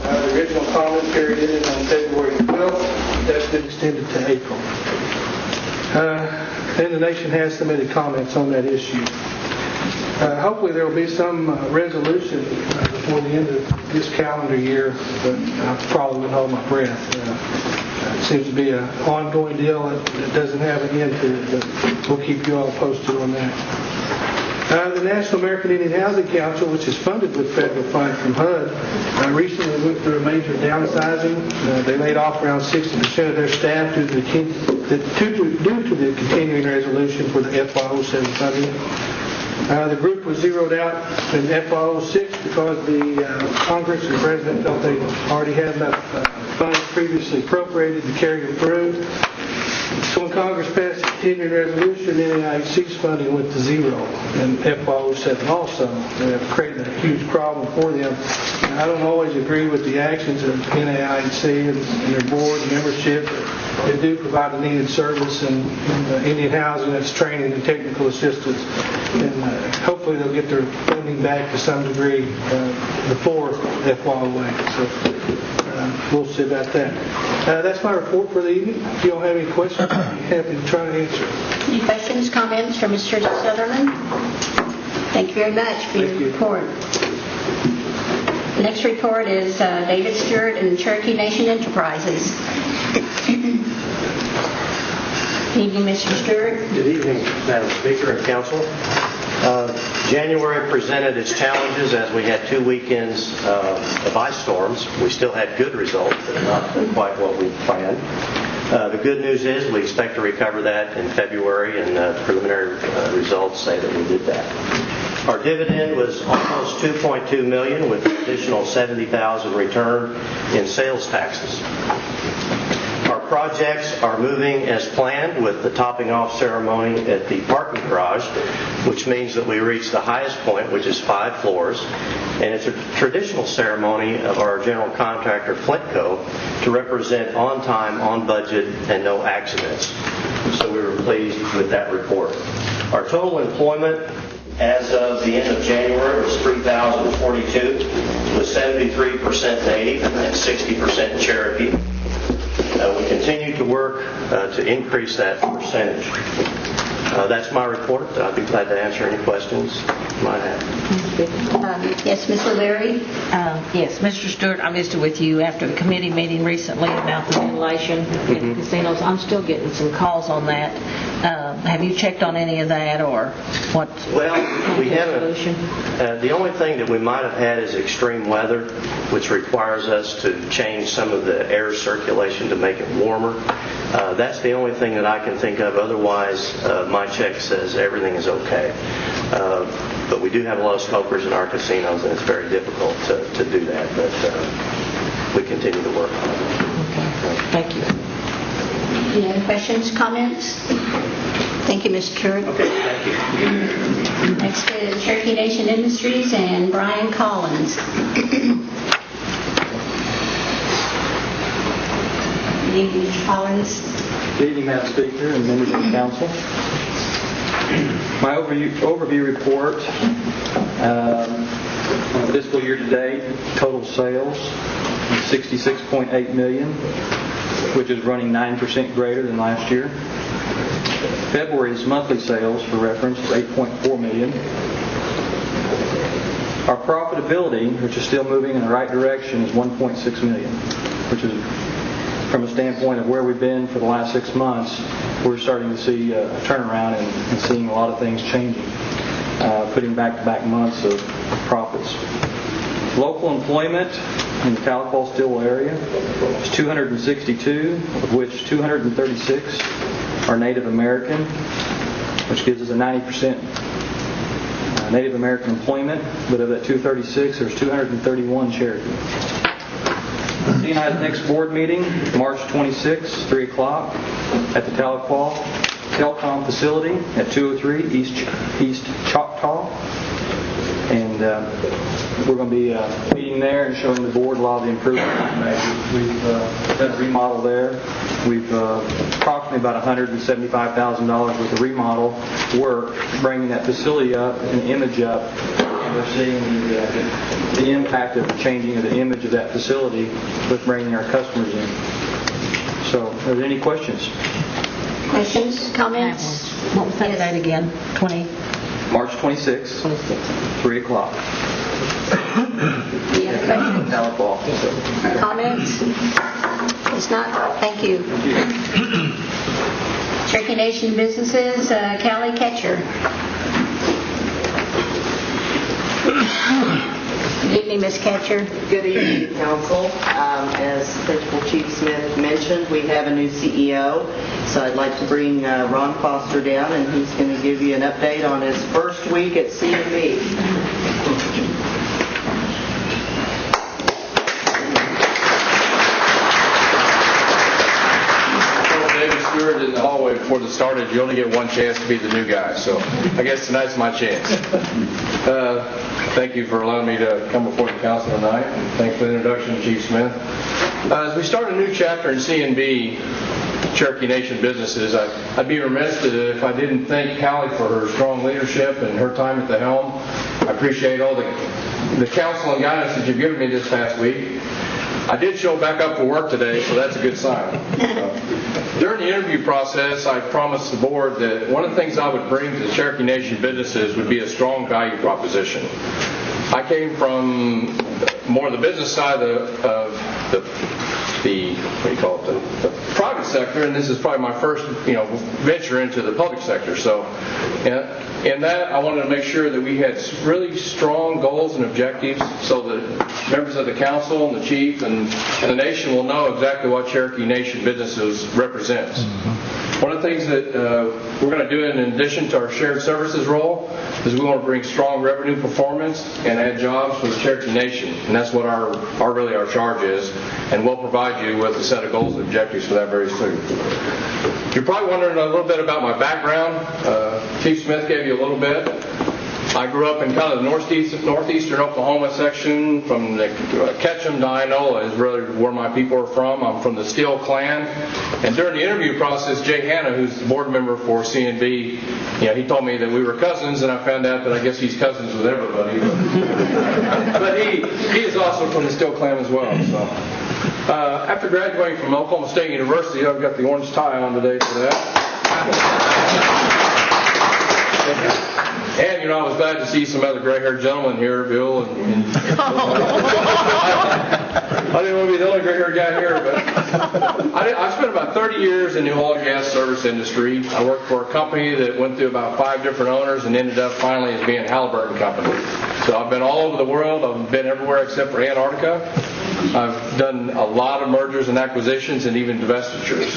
The original comment period ended on February 12th. That's been extended to April. And the nation has submitted comments on that issue. Hopefully there will be some resolution before the end of this calendar year, but I probably would hold my breath. It seems to be an ongoing deal that doesn't have an end to it, but we'll keep you all posted on that. The National American Indian Housing Council, which is funded with federal funds from HUD, recently went through a major downsizing. They laid off around 60% of their staff due to the continuing resolution for the FY07 funding. The group was zeroed out in FY06 because the Congress and the President felt they already had enough funds previously appropriated to carry them through. So when Congress passed the continuing resolution, NAIC's funding went to zero in FY07 also. It created a huge problem for them. And I don't always agree with the actions of NAIC and their board and membership. They do provide a needed service in Indian housing, that's training and technical assistance. And hopefully they'll get their funding back to some degree before FY08. So we'll see about that. That's my report for the evening. If you don't have any questions, I'd be happy to try to answer. Any questions, comments from Mr. Sutherland? Thank you very much for your report. The next report is David Stewart and Cherokee Nation Enterprises. Good evening, Mr. Stewart. Good evening, Madam Speaker and Council. January presented its challenges as we had 2 weekends of ice storms. We still had good results, but not quite what we planned. The good news is we expect to recover that in February, and preliminary results say that we did that. Our dividend was almost $2.2 million, with an additional $70,000 returned in sales taxes. Our projects are moving as planned with the topping off ceremony at the parking garage, which means that we reached the highest point, which is 5 floors. And it's a traditional ceremony of our general contractor, Flintco, to represent on time, on budget, and no accidents. So we were pleased with that report. Our total employment as of the end of January was 3,042, with 73% Native and 60% Cherokee. We continue to work to increase that percentage. That's my report. I'd be glad to answer any questions you might have. Yes, Ms. O'Leary. Yes, Mr. Stewart, I missed it with you after the committee meeting recently about the ventilation in casinos. I'm still getting some calls on that. Have you checked on any of that, or what? Well, we haven't. The only thing that we might have had is extreme weather, which requires us to change some of the air circulation to make it warmer. That's the only thing that I can think of. Otherwise, my check says everything is okay. But we do have a lot of smokers in our casinos, and it's very difficult to do that. But we continue to work on it. Okay. Thank you. Any other questions, comments? Thank you, Mr. Stewart. Okay, thank you. Next is Cherokee Nation Industries and Brian Collins. Good evening, Mr. Collins. Good evening, Madam Speaker and members of the council. My overview report on the fiscal year to date, total sales is $66.8 million, which is running 9% greater than last year. February's monthly sales, for reference, is $8.4 million. Our profitability, which is still moving in the right direction, is $1.6 million, which is, from a standpoint of where we've been for the last 6 months, we're starting to see a turnaround and seeing a lot of things changing, putting back-to-back months of profits. Local employment in the Tahlequah Stillwell area is 262, of which 236 are Native American, which gives us a 90% Native American employment, but of that 236, there's 231 Cherokee. CNI's next board meeting, March 26, 3 o'clock, at the Tahlequah Telecom facility at 203 East Choctaw. And we're going to be meeting there and showing the board a lot of the improvements we've made. We've done a remodel there. We've approximately about $175,000 worth of remodel work, bringing that facility up and image up. And we're seeing the impact of the changing of the image of that facility with bringing our customers in. So, are there any questions? Questions, comments? What was that date again? March 26th, 3 o'clock. Any other questions? Comments? It's not. Thank you. Cherokee Nation businesses, Callie Ketcher. Good evening, Ms. Ketcher. Good evening, Council. As Principal Chief Smith mentioned, we have a new CEO, so I'd like to bring Ron Foster down, and he's going to give you an update on his first week at CMB. In the hallway before this started, you only get one chance to be the new guy, so I guess tonight's my chance. Thank you for allowing me to come before the council tonight, and thanks for the introduction, Chief Smith. As we start a new chapter in C&B Cherokee Nation businesses, I'd be remiss if I didn't thank Callie for her strong leadership and her time at the helm. I appreciate all the counsel and guidance that you've given me this past week. I did show back up for work today, so that's a good sign. During the interview process, I promised the board that one of the things I would bring to the Cherokee Nation businesses would be a strong value proposition. I came from more the business side of the private sector, and this is probably my first venture into the public sector. So in that, I wanted to make sure that we had really strong goals and objectives so that members of the council and the chief and the nation will know exactly what Cherokee Nation businesses represents. One of the things that we're going to do in addition to our shared services role is we want to bring strong revenue performance and add jobs for the Cherokee Nation, and that's what our charge is, and we'll provide you with a set of goals and objectives for that very soon. You're probably wondering a little bit about my background. Chief Smith gave you a little bit. I grew up in kind of the northeastern Oklahoma section, from the Ketchum to Inola is really where my people are from. I'm from the Steele clan. And during the interview process, Jay Hanna, who's the board member for C&B, he told me that we were cousins, and I found out that I guess he's cousins with everybody. But he is also from the Steele clan as well. So after graduating from Oklahoma State University, I've got the orange tie on today for that. And, I was glad to see some other gray-haired gentlemen here, Bill. I didn't want to be the only gray-haired guy here, but I spent about 30 years in the oil and gas service industry. I worked for a company that went through about 5 different owners and ended up finally as being Halliburton Company. So I've been all over the world. I've been everywhere except for Antarctica. I've done a lot of mergers and acquisitions and even divestitures.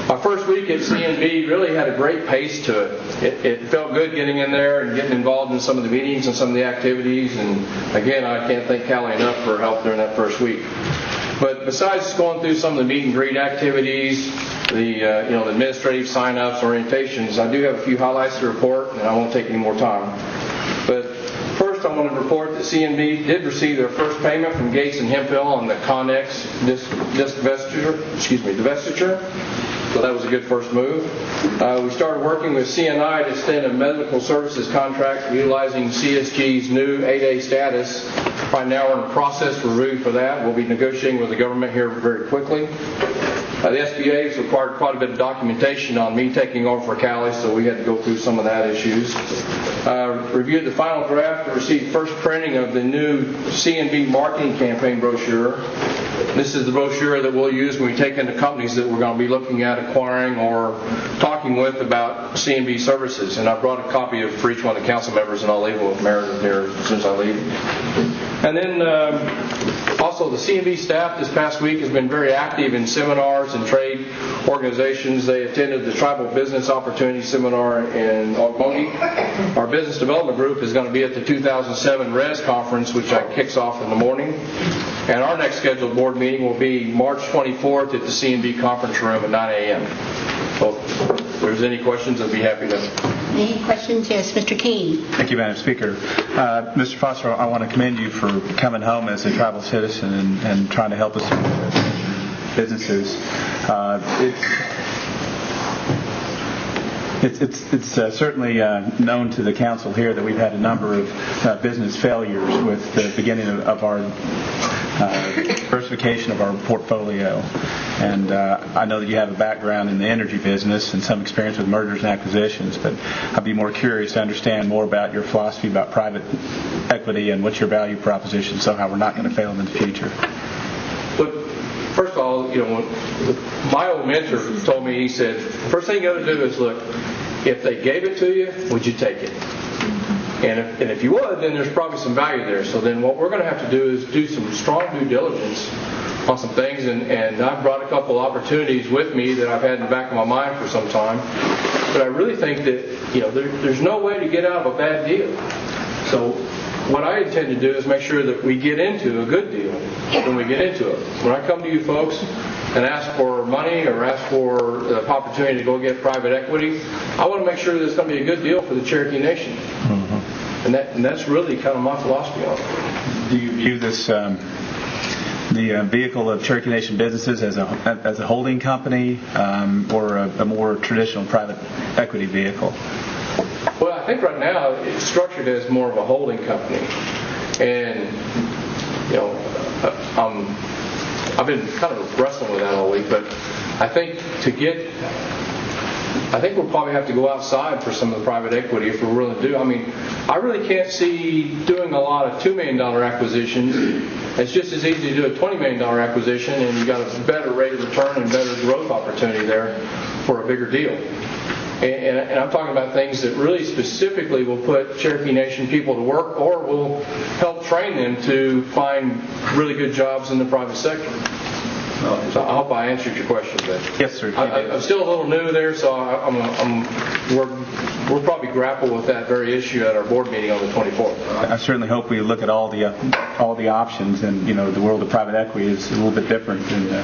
My first week at C&B really had a great pace to it. It felt good getting in there and getting involved in some of the meetings and some of the activities. And again, I can't thank Callie enough for her help during that first week. But besides going through some of the meet and greet activities, the administrative sign-ups, orientations, I do have a few highlights to report, and I won't take any more time. But first, I want to report that C&B did receive their first payment from Gates and Hemphill on the Connex divestiture. So that was a good first move. We started working with CNI to extend a medical services contract utilizing CSG's new 8A status. Right now we're in the process review for that. We'll be negotiating with the government here very quickly. The SBA has required quite a bit of documentation on me taking over for Cali, so we had to go through some of that issues. Reviewed the final draft and received first printing of the new C&B marketing campaign brochure. This is the brochure that we'll use when we take into companies that we're going to be looking at acquiring or talking with about C&B services. And I brought a copy of for each one of the council members, and I'll leave it with Meredith here as soon as I leave. And then also the C&B staff this past week has been very active in seminars and trade organizations. They attended the Tribal Business Opportunity Seminar in Ogmoni. Our business development group is going to be at the 2007 RES conference, which kicks off in the morning. And our next scheduled board meeting will be March 24th at the C&B conference room at 9 a.m. So if there's any questions, I'd be happy to. Any questions? Yes, Mr. Keene. Thank you, Madam Speaker. Mr. Foster, I want to commend you for coming home as a tribal citizen and trying to help us with businesses. It's certainly known to the council here that we've had a number of business failures with the beginning of our diversification of our portfolio. And I know that you have a background in the energy business and some experience with mergers and acquisitions, but I'd be more curious to understand more about your philosophy about private equity and what's your value proposition so how we're not going to fail in the future. Look, first of all, my old mentor told me, he said, first thing you got to do is look, if they gave it to you, would you take it? And if you would, then there's probably some value there. So then what we're going to have to do is do some strong due diligence on some things, and I've brought a couple opportunities with me that I've had in the back of my mind for some time. But I really think that there's no way to get out of a bad deal. So what I intend to do is make sure that we get into a good deal when we get into it. When I come to you folks and ask for money or ask for the opportunity to go get private equity, I want to make sure that it's going to be a good deal for the Cherokee Nation. Mm-hmm. And that's really kind of my philosophy on it. Do you view this the vehicle of Cherokee Nation businesses as a holding company or a more traditional private equity vehicle? Well, I think right now it's structured as more of a holding company, and I've been kind of wrestling with that all week. But I think we'll probably have to go outside for some of the private equity if we're willing to do. I mean, I really can't see doing a lot of $2 million acquisitions. It's just as easy to do a $20 million acquisition, and you've got a better rate of return and better growth opportunity there for a bigger deal. And I'm talking about things that really specifically will put Cherokee Nation people to work or will help train them to find really good jobs in the private sector. So I hope I answered your question. But yes, sir. I'm still a little new there, so we'll probably grapple with that very issue at our board meeting on the 24th. I certainly hope we look at all the options, and the world of private equity is a little bit different than the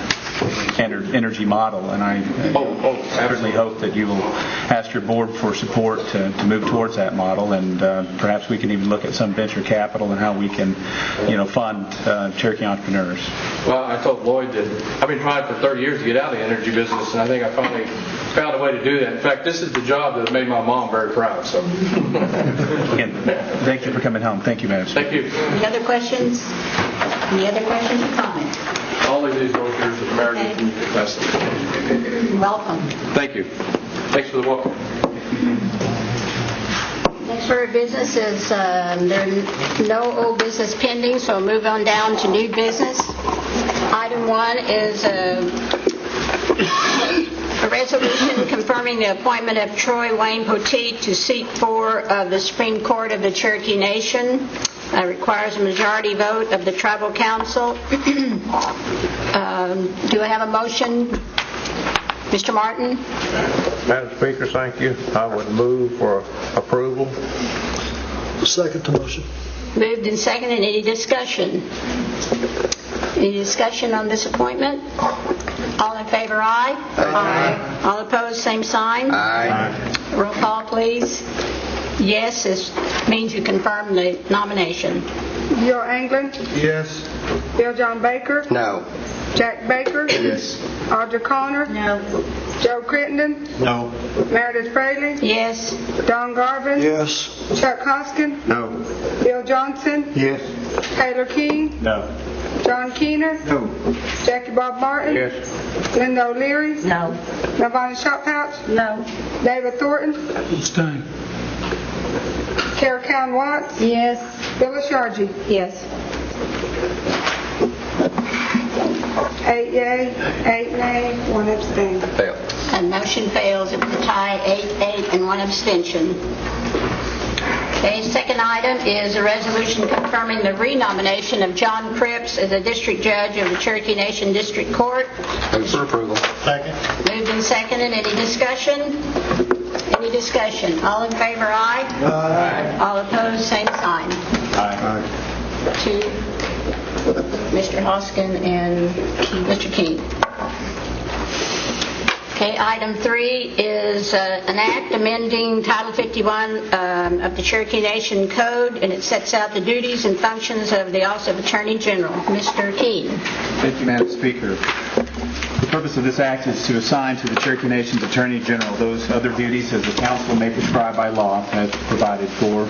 standard energy model, and I certainly hope that you will ask your board for support to move towards that model, and perhaps we can even look at some venture capital and how we can fund Cherokee entrepreneurs. Well, I told Lloyd that I've been trying for 30 years to get out of the energy business, and I think I finally found a way to do that. In fact, this is the job that made my mom very proud. So, again, thank you for coming home. Thank you, Madam Speaker. Thank you. Any other questions? Any other questions or comments? All of these brochures that Meredith requested. Welcome. Thank you. Thanks for the welcome. Next order of business is there are no old business pending, so we'll move on down to new business. Item 1 is a resolution confirming the appointment of Troy Wayne Poteet to seat 4 of the Supreme Court of the Cherokee Nation. Requires a majority vote of the Tribal Council. Do I have a motion? Mr. Martin? Madam Speaker, thank you. I would move for approval. Second to motion. Moved and seconded. Any discussion? Any discussion on this appointment? All in favor, aye? Aye. All opposed, same sign? Aye. Roll call, please. Yes, this means you confirm the nomination. Bill Anglin? Yes. Bill John Baker? No. Jack Baker? Yes. Audra Connor? No. Joe Crittenden, No. Meredith Fraley, Yes. Don Garvin, Yes. Chuck Hoskin, No. Bill Johnson, Yes. Taylor King, No. John Keener, No. Jackie Bob Martin, Yes. Linda O'Leary, No. Melvina Shotpouch, No. David Thornton, Abstain. Carol Cowan Watts, Yes. Phyllis Yargy. Yes. 8 yea, 8 nay, 1 abstain. And motion fails at the tie, 8-8, and 1 abstention. Okay, second item is a resolution confirming the renomination of John Cripps as a district judge of the Cherokee Nation District Court. Move for approval. Second. Moved and seconded. Any discussion? Any discussion? All in favor, aye. Aye. All opposed, same sign. Aye. To Mr. Hoskin and Mr. King. Okay, item 3 is an act amending Title 51 of the Cherokee Nation Code, and it sets out the duties and functions of the Office of Attorney General. Mr. King. Thank you, Madam Speaker. The purpose of this act is to assign to the Cherokee Nation's Attorney General those other duties as the council may prescribe by law as provided for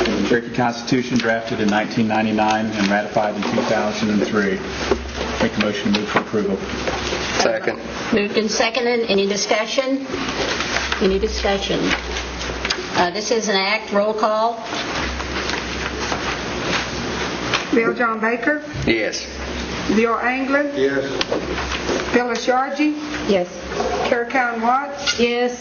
in the Cherokee Constitution drafted in 1999 and ratified in 2003. Make a motion to move for approval. Second. Moved and seconded. Any discussion? Any discussion? This is an act. Roll call. Bill John Baker, Yes. Bill Anglin, Yes. Phyllis Yargy, Yes. Carol Cowan Watts, Yes.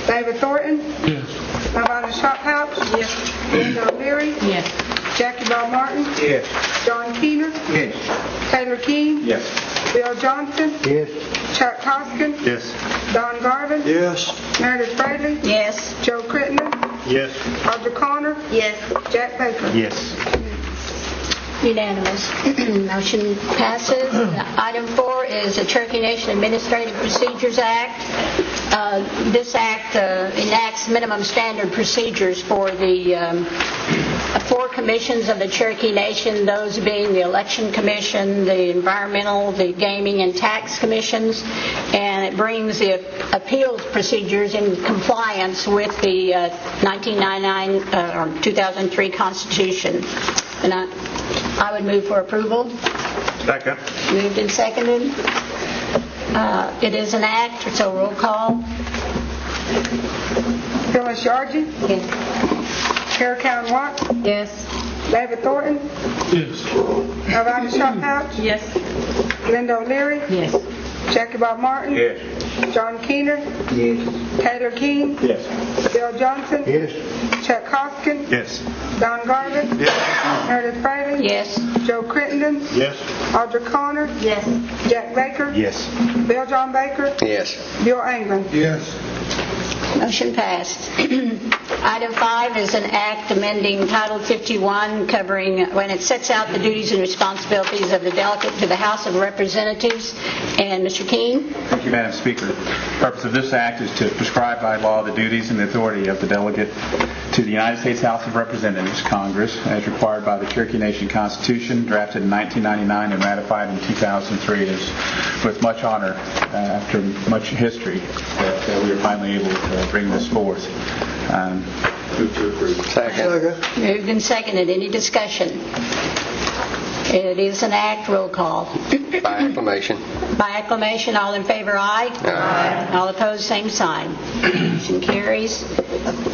David Thornton, Yes. Melvina Shotpouch, Linda O'Leary, Yes. Jackie Bob Martin, Yes. John Keener, Yes. Taylor King, Yes. Bill Johnson, Yes. Chuck Hoskin, Yes. Don Garvin, Yes. Meredith Fraley, Yes. Joe Crittenden, Yes. Audra Connor, Yes. Jack Baker. Yes. Unanimous. Motion passes. Item 4 is the Cherokee Nation Administrative Procedures Act. This act enacts minimum standard procedures for the 4 commissions of the Cherokee Nation, those being the Election Commission, the Environmental, the Gaming, and Tax Commissions, and it brings the appeals procedures in compliance with the 1999 or 2003 Constitution. And I would move for approval. Second. Moved and seconded. It is an act, so roll call. Phyllis Yargy, Yes. Carol Cowan Watts, Yes. David Thornton, Yes. Melvina Shotpouch, Yes. Linda O'Leary, Yes. Jackie Bob Martin, Yes. John Keener, Yes. Taylor King, Yes. Bill Johnson, Yes. Chuck Hoskin, Yes. Don Garvin, Yes. Meredith Fraley, Yes. Joe Crittenden, Yes. Audra Connor, Yes. Jack Baker, Yes. Bill John Baker, Yes. Bill Anglin. Yes. Motion passed. Item 5 is an act amending Title 51 covering, when it sets out the duties and responsibilities of the delegate to the House of Representatives. And Mr. King? Thank you, Madam Speaker. The purpose of this act is to prescribe by law the duties and the authority of the delegate to the United States House of Representatives, Congress, as required by the Cherokee Nation Constitution, drafted in 1999 and ratified in 2003. It is with much honor, after much history, that we are finally able to bring this forth. Move to approve. Second. Moved and seconded. Any discussion? It is an act. Roll call. By acclamation. By acclamation, all in favor, aye. Aye. All opposed, same sign. Motion carries.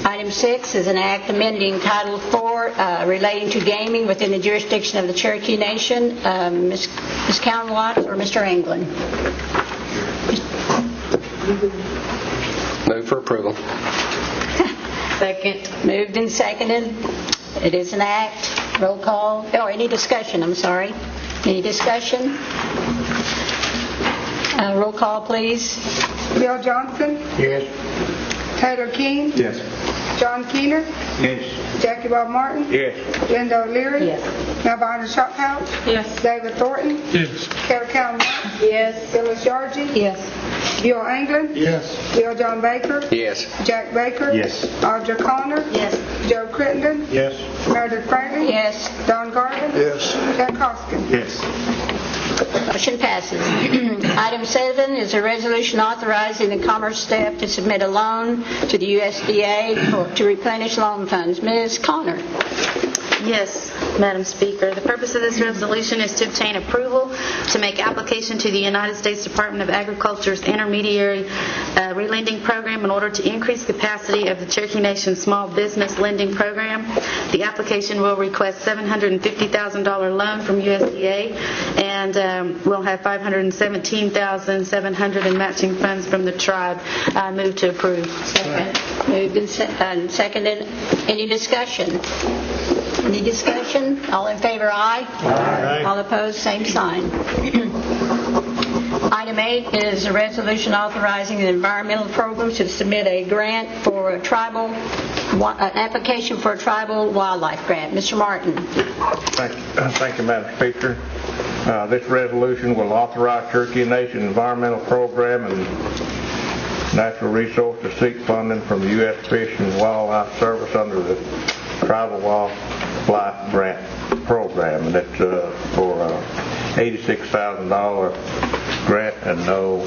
Item 6 is an act amending Title 4 relating to gaming within the jurisdiction of the Cherokee Nation. Ms. Cowan Watts or Mr. Anglin? Move for approval. Second. Moved and seconded. It is an act. Roll call. Oh, any discussion? I'm sorry. Any discussion? Roll call, please. Bill Johnson, Yes. Taylor King, Yes. John Keener, Yes. Jackie Bob Martin, Yes. Linda O'Leary, Yes. Melvina Shotpouch, Yes. David Thornton, Yes. Carol Cowan Watts, Yes. Phyllis Yargy, Yes. Bill Anglin, Yes. Bill John Baker, Yes. Jack Baker, Yes. Audra Connor, Yes. Joe Crittenden, Yes. Meredith Fraley, Yes. Don Garvin, Yes. Jack Hoskin. Yes. Motion passes. Item 7 is a resolution authorizing the Commerce staff to submit a loan to the USDA to replenish loan funds. Ms. Connor. Yes, Madam Speaker. The purpose of this resolution is to obtain approval to make application to the United States Department of Agriculture's intermediary relending program in order to increase capacity of the Cherokee Nation Small Business Lending Program. The application will request $750,000 loan from USDA, and we'll have $517,700 in matching funds from the tribe. I move to approve. Second. Moved and seconded. Any discussion? Any discussion? All in favor, aye. Aye. All opposed, same sign. Item 8 is a resolution authorizing the environmental program to submit a grant for an application for a tribal wildlife grant. Mr. Martin. Thank you, Madam Speaker. This resolution will authorize Cherokee Nation Environmental Program and Natural Resource to seek funding from the U.S. Fish and Wildlife Service under the Tribal Wildlife Grant Program, and it's for $86,000 grant and no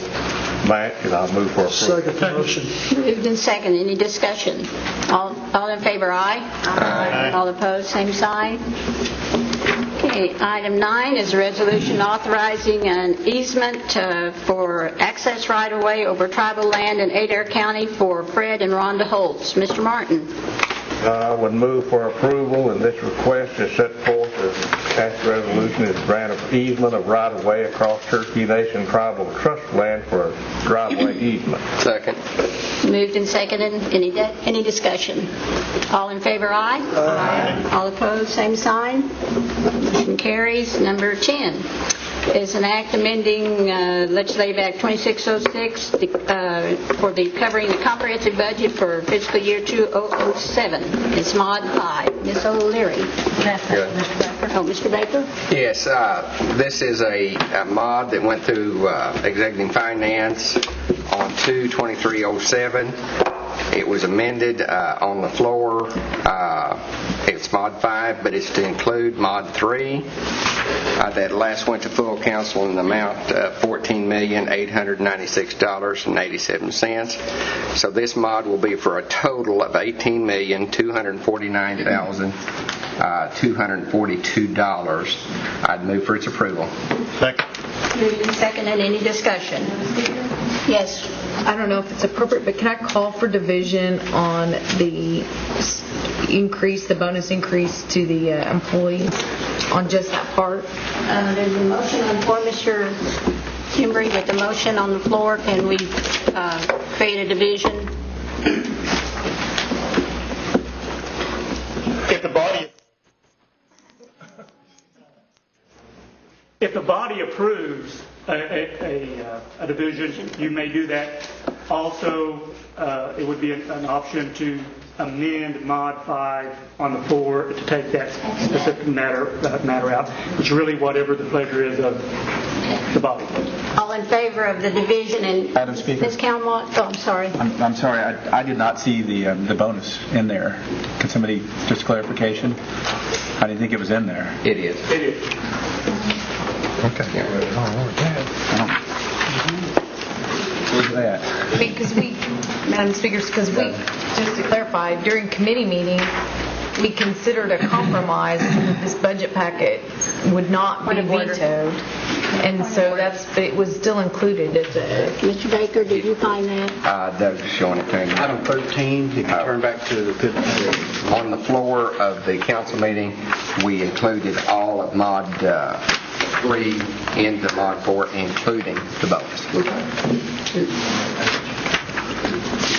match, and I'll move for approval. Second motion. Moved and second. Any discussion? All in favor, aye. Aye. All opposed, same sign. Okay, item 9 is a resolution authorizing an easement for access right-of-way over tribal land in Adair County for Fred and Rhonda Holtz. Mr. Martin. I would move for approval, and this request is set forth as attached resolution is grant of easement of right-of-way across Cherokee Nation Tribal Trust land for a driveway easement. Second. Moved and seconded. Any discussion? All in favor, aye. Aye. All opposed, same sign. Motion carries. Number 10 is an act amending Legislative Act 2606 for the covering the comprehensive budget for fiscal year 2007. It's Mod 5. Ms. O'Leary. Mr. Baker? Yes, this is a mod that went through Executive Finance on 2/2307. It was amended on the floor. It's Mod 5, but it's to include Mod 3. That last went to full council in the amount of $14,896.87. So this mod will be for a total of $18,249,242. I'd move for its approval. Second. Moved and seconded. Any discussion? Yes. I don't know if it's appropriate, but can I call for division on the increase, the bonus increase to the employees on just that part? There's a motion on the floor, Mr. Kimbry, with the motion on the floor. Can we create a division? If the body approves a division, you may do that. Also, it would be an option to amend Mod 5 on the floor to take that specific matter out. It's really whatever the pleasure is of the body. All in favor of the division and Madam Speaker. Ms. Calmont? Oh, I'm sorry. I'm sorry. I did not see the bonus in there. Could somebody just clarification? I didn't think it was in there. It is. It is. Okay. Where's that? Because Madam Speaker, just to clarify, during committee meeting, we considered a compromise that this budget packet would not be vetoed. And so it was still included. Mr. Baker, did you find that? Doug's showing it to me. Item 13, if you turn back to the good. On the floor of the council meeting, we included all of Mod 3 into Mod 4, including the bonus.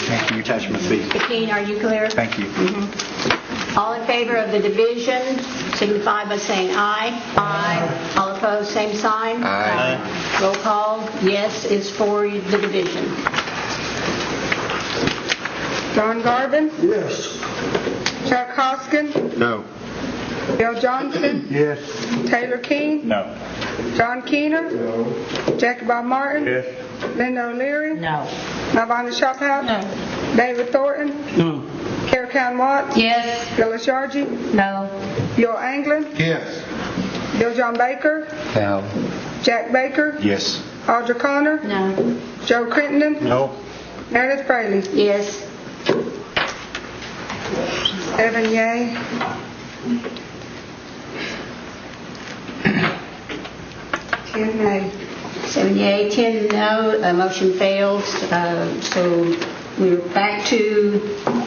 Thank you. Attachment B. Keene, are you clear? Thank you. Mm-hmm. All in favor of the division, signify by saying aye. Aye. All opposed, same sign. Aye. Roll call. Yes is for the division. John Garvin, Yes. Chuck Hoskin, No. Bill Johnson, Yes. Taylor Keene, No. John Keener, Jackie Bob Martin, Yes. Linda O'Leary, No. Navonda Shophouse, No. David Thornton, No. Carol Count Watts, Yes. Phyllis Yargy, No. Bill Anglin, Yes. Bill John Baker, No. Jack Baker, Yes. Audra Connor, No. Joe Crittenden, No. Meredith Braley. Yes. 7 yea. 10 nay. 7 yea, 10 no, motion fails. So we're back to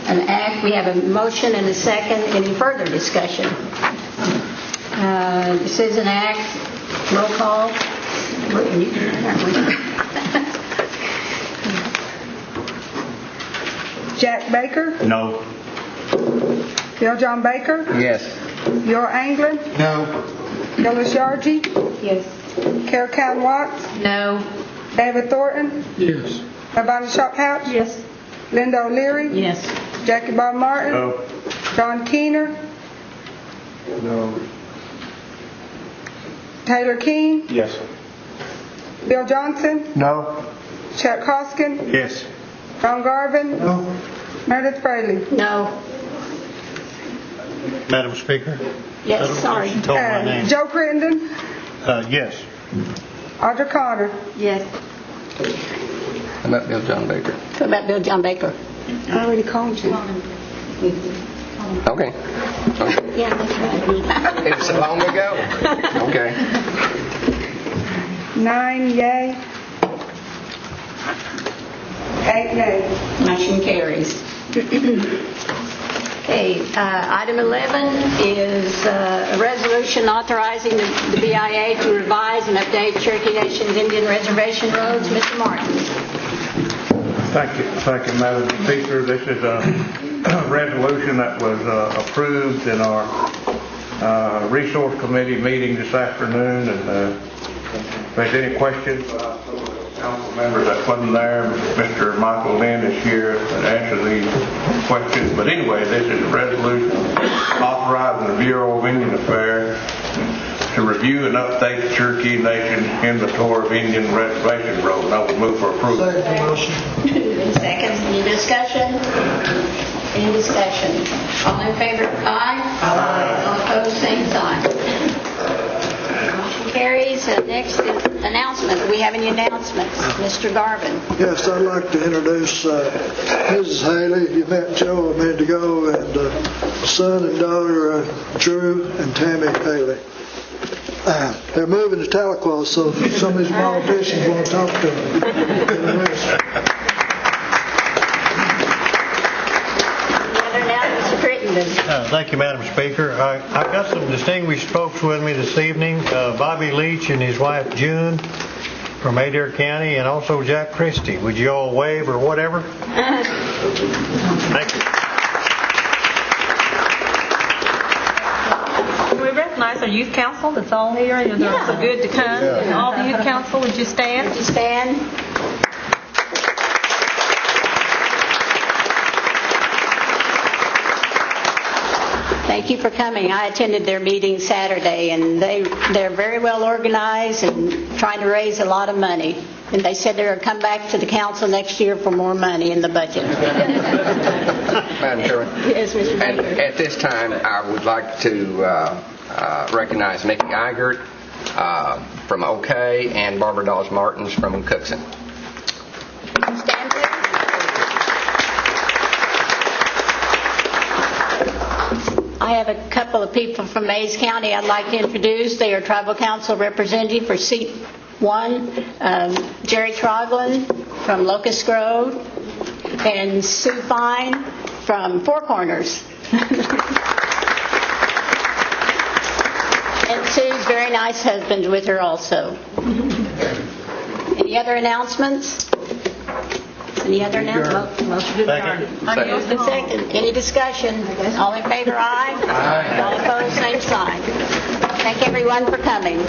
an act. We have a motion and a second. Any further discussion? This is an act. Roll call. Jack Baker, No. Bill John Baker, Yes. Yor Anglin, No. Phyllis Yargy, Yes. Carol Cowan Watts, No. David Thornton, Yes. Lavonda Shophouse, Yes. Linda O'Leary, Yes. Jackie Bob Martin, No. John Keener, No. Taylor Keene, Yes. Bill Johnson, No. Chuck Hoskin, Yes. Ron Garvin, No. Meredith Braley. No. Madam Speaker? Yes, sorry. Told my name. Joe Crittenden, Yes. Audra Connor. Yes. How about Bill John Baker? What about Bill John Baker? I already called you. Okay. Yeah, that's right. It's so long ago. Okay. 9 yea. 8 nay. Motion carries. Okay, item 11 is a resolution authorizing the BIA to revise and update Cherokee Nation's Indian Reservation roads. Mr. Martin. Thank you, Madam Speaker. This is a resolution that was approved in our Resource Committee meeting this afternoon. And if there's any questions, council members that wasn't there, Mr. Michael Lynn is here to answer these questions. But anyway, this is a resolution authorizing the Bureau of Indian Affairs to review and update the Cherokee Nation inventory of Indian reservation roads. I would move for approval. Second, any discussion? Any discussion? All in favor, aye? Aye. All opposed, same sign. Motion carries. Next is announcement. Do we have any announcements? Mr. Garvin. Yes, I'd like to introduce Mrs. Haley. You met Joe a minute ago, and son and daughter Drew and Tammy Haley. They're moving to Tahlequah, so some of these politicians want to talk to them. Thank you, Madam Speaker. I've got some distinguished folks with me this evening. Bobby Leach and his wife June from Adair County, and also Jack Christie. Would you all wave or whatever? Thank you. Can we recognize our youth council that's all here? They're so good to come. And all the youth council, would you stand? Would you stand? Thank you for coming. I attended their meeting Saturday, and they're very well organized and trying to raise a lot of money. And they said they're going to come back to the council next year for more money in the budget. Madam Chairman. Yes, Mr. And Baker. at this time, I would like to recognize Mickey Eigert from OK and Barbara Dawes Martins from Cookson. Stand, please. I have a couple of people from Mays County I'd like to introduce. They are tribal council representative for seat 1, Jerry Troglin from Locust Grove, and Sue Fine from Four Corners. And Sue's very nice husband with her also. Any other announcements? Any other announcements? Motion to adjourn. Second. Any discussion? All in favor, aye? Aye. All opposed, same sign. Thank everyone for coming.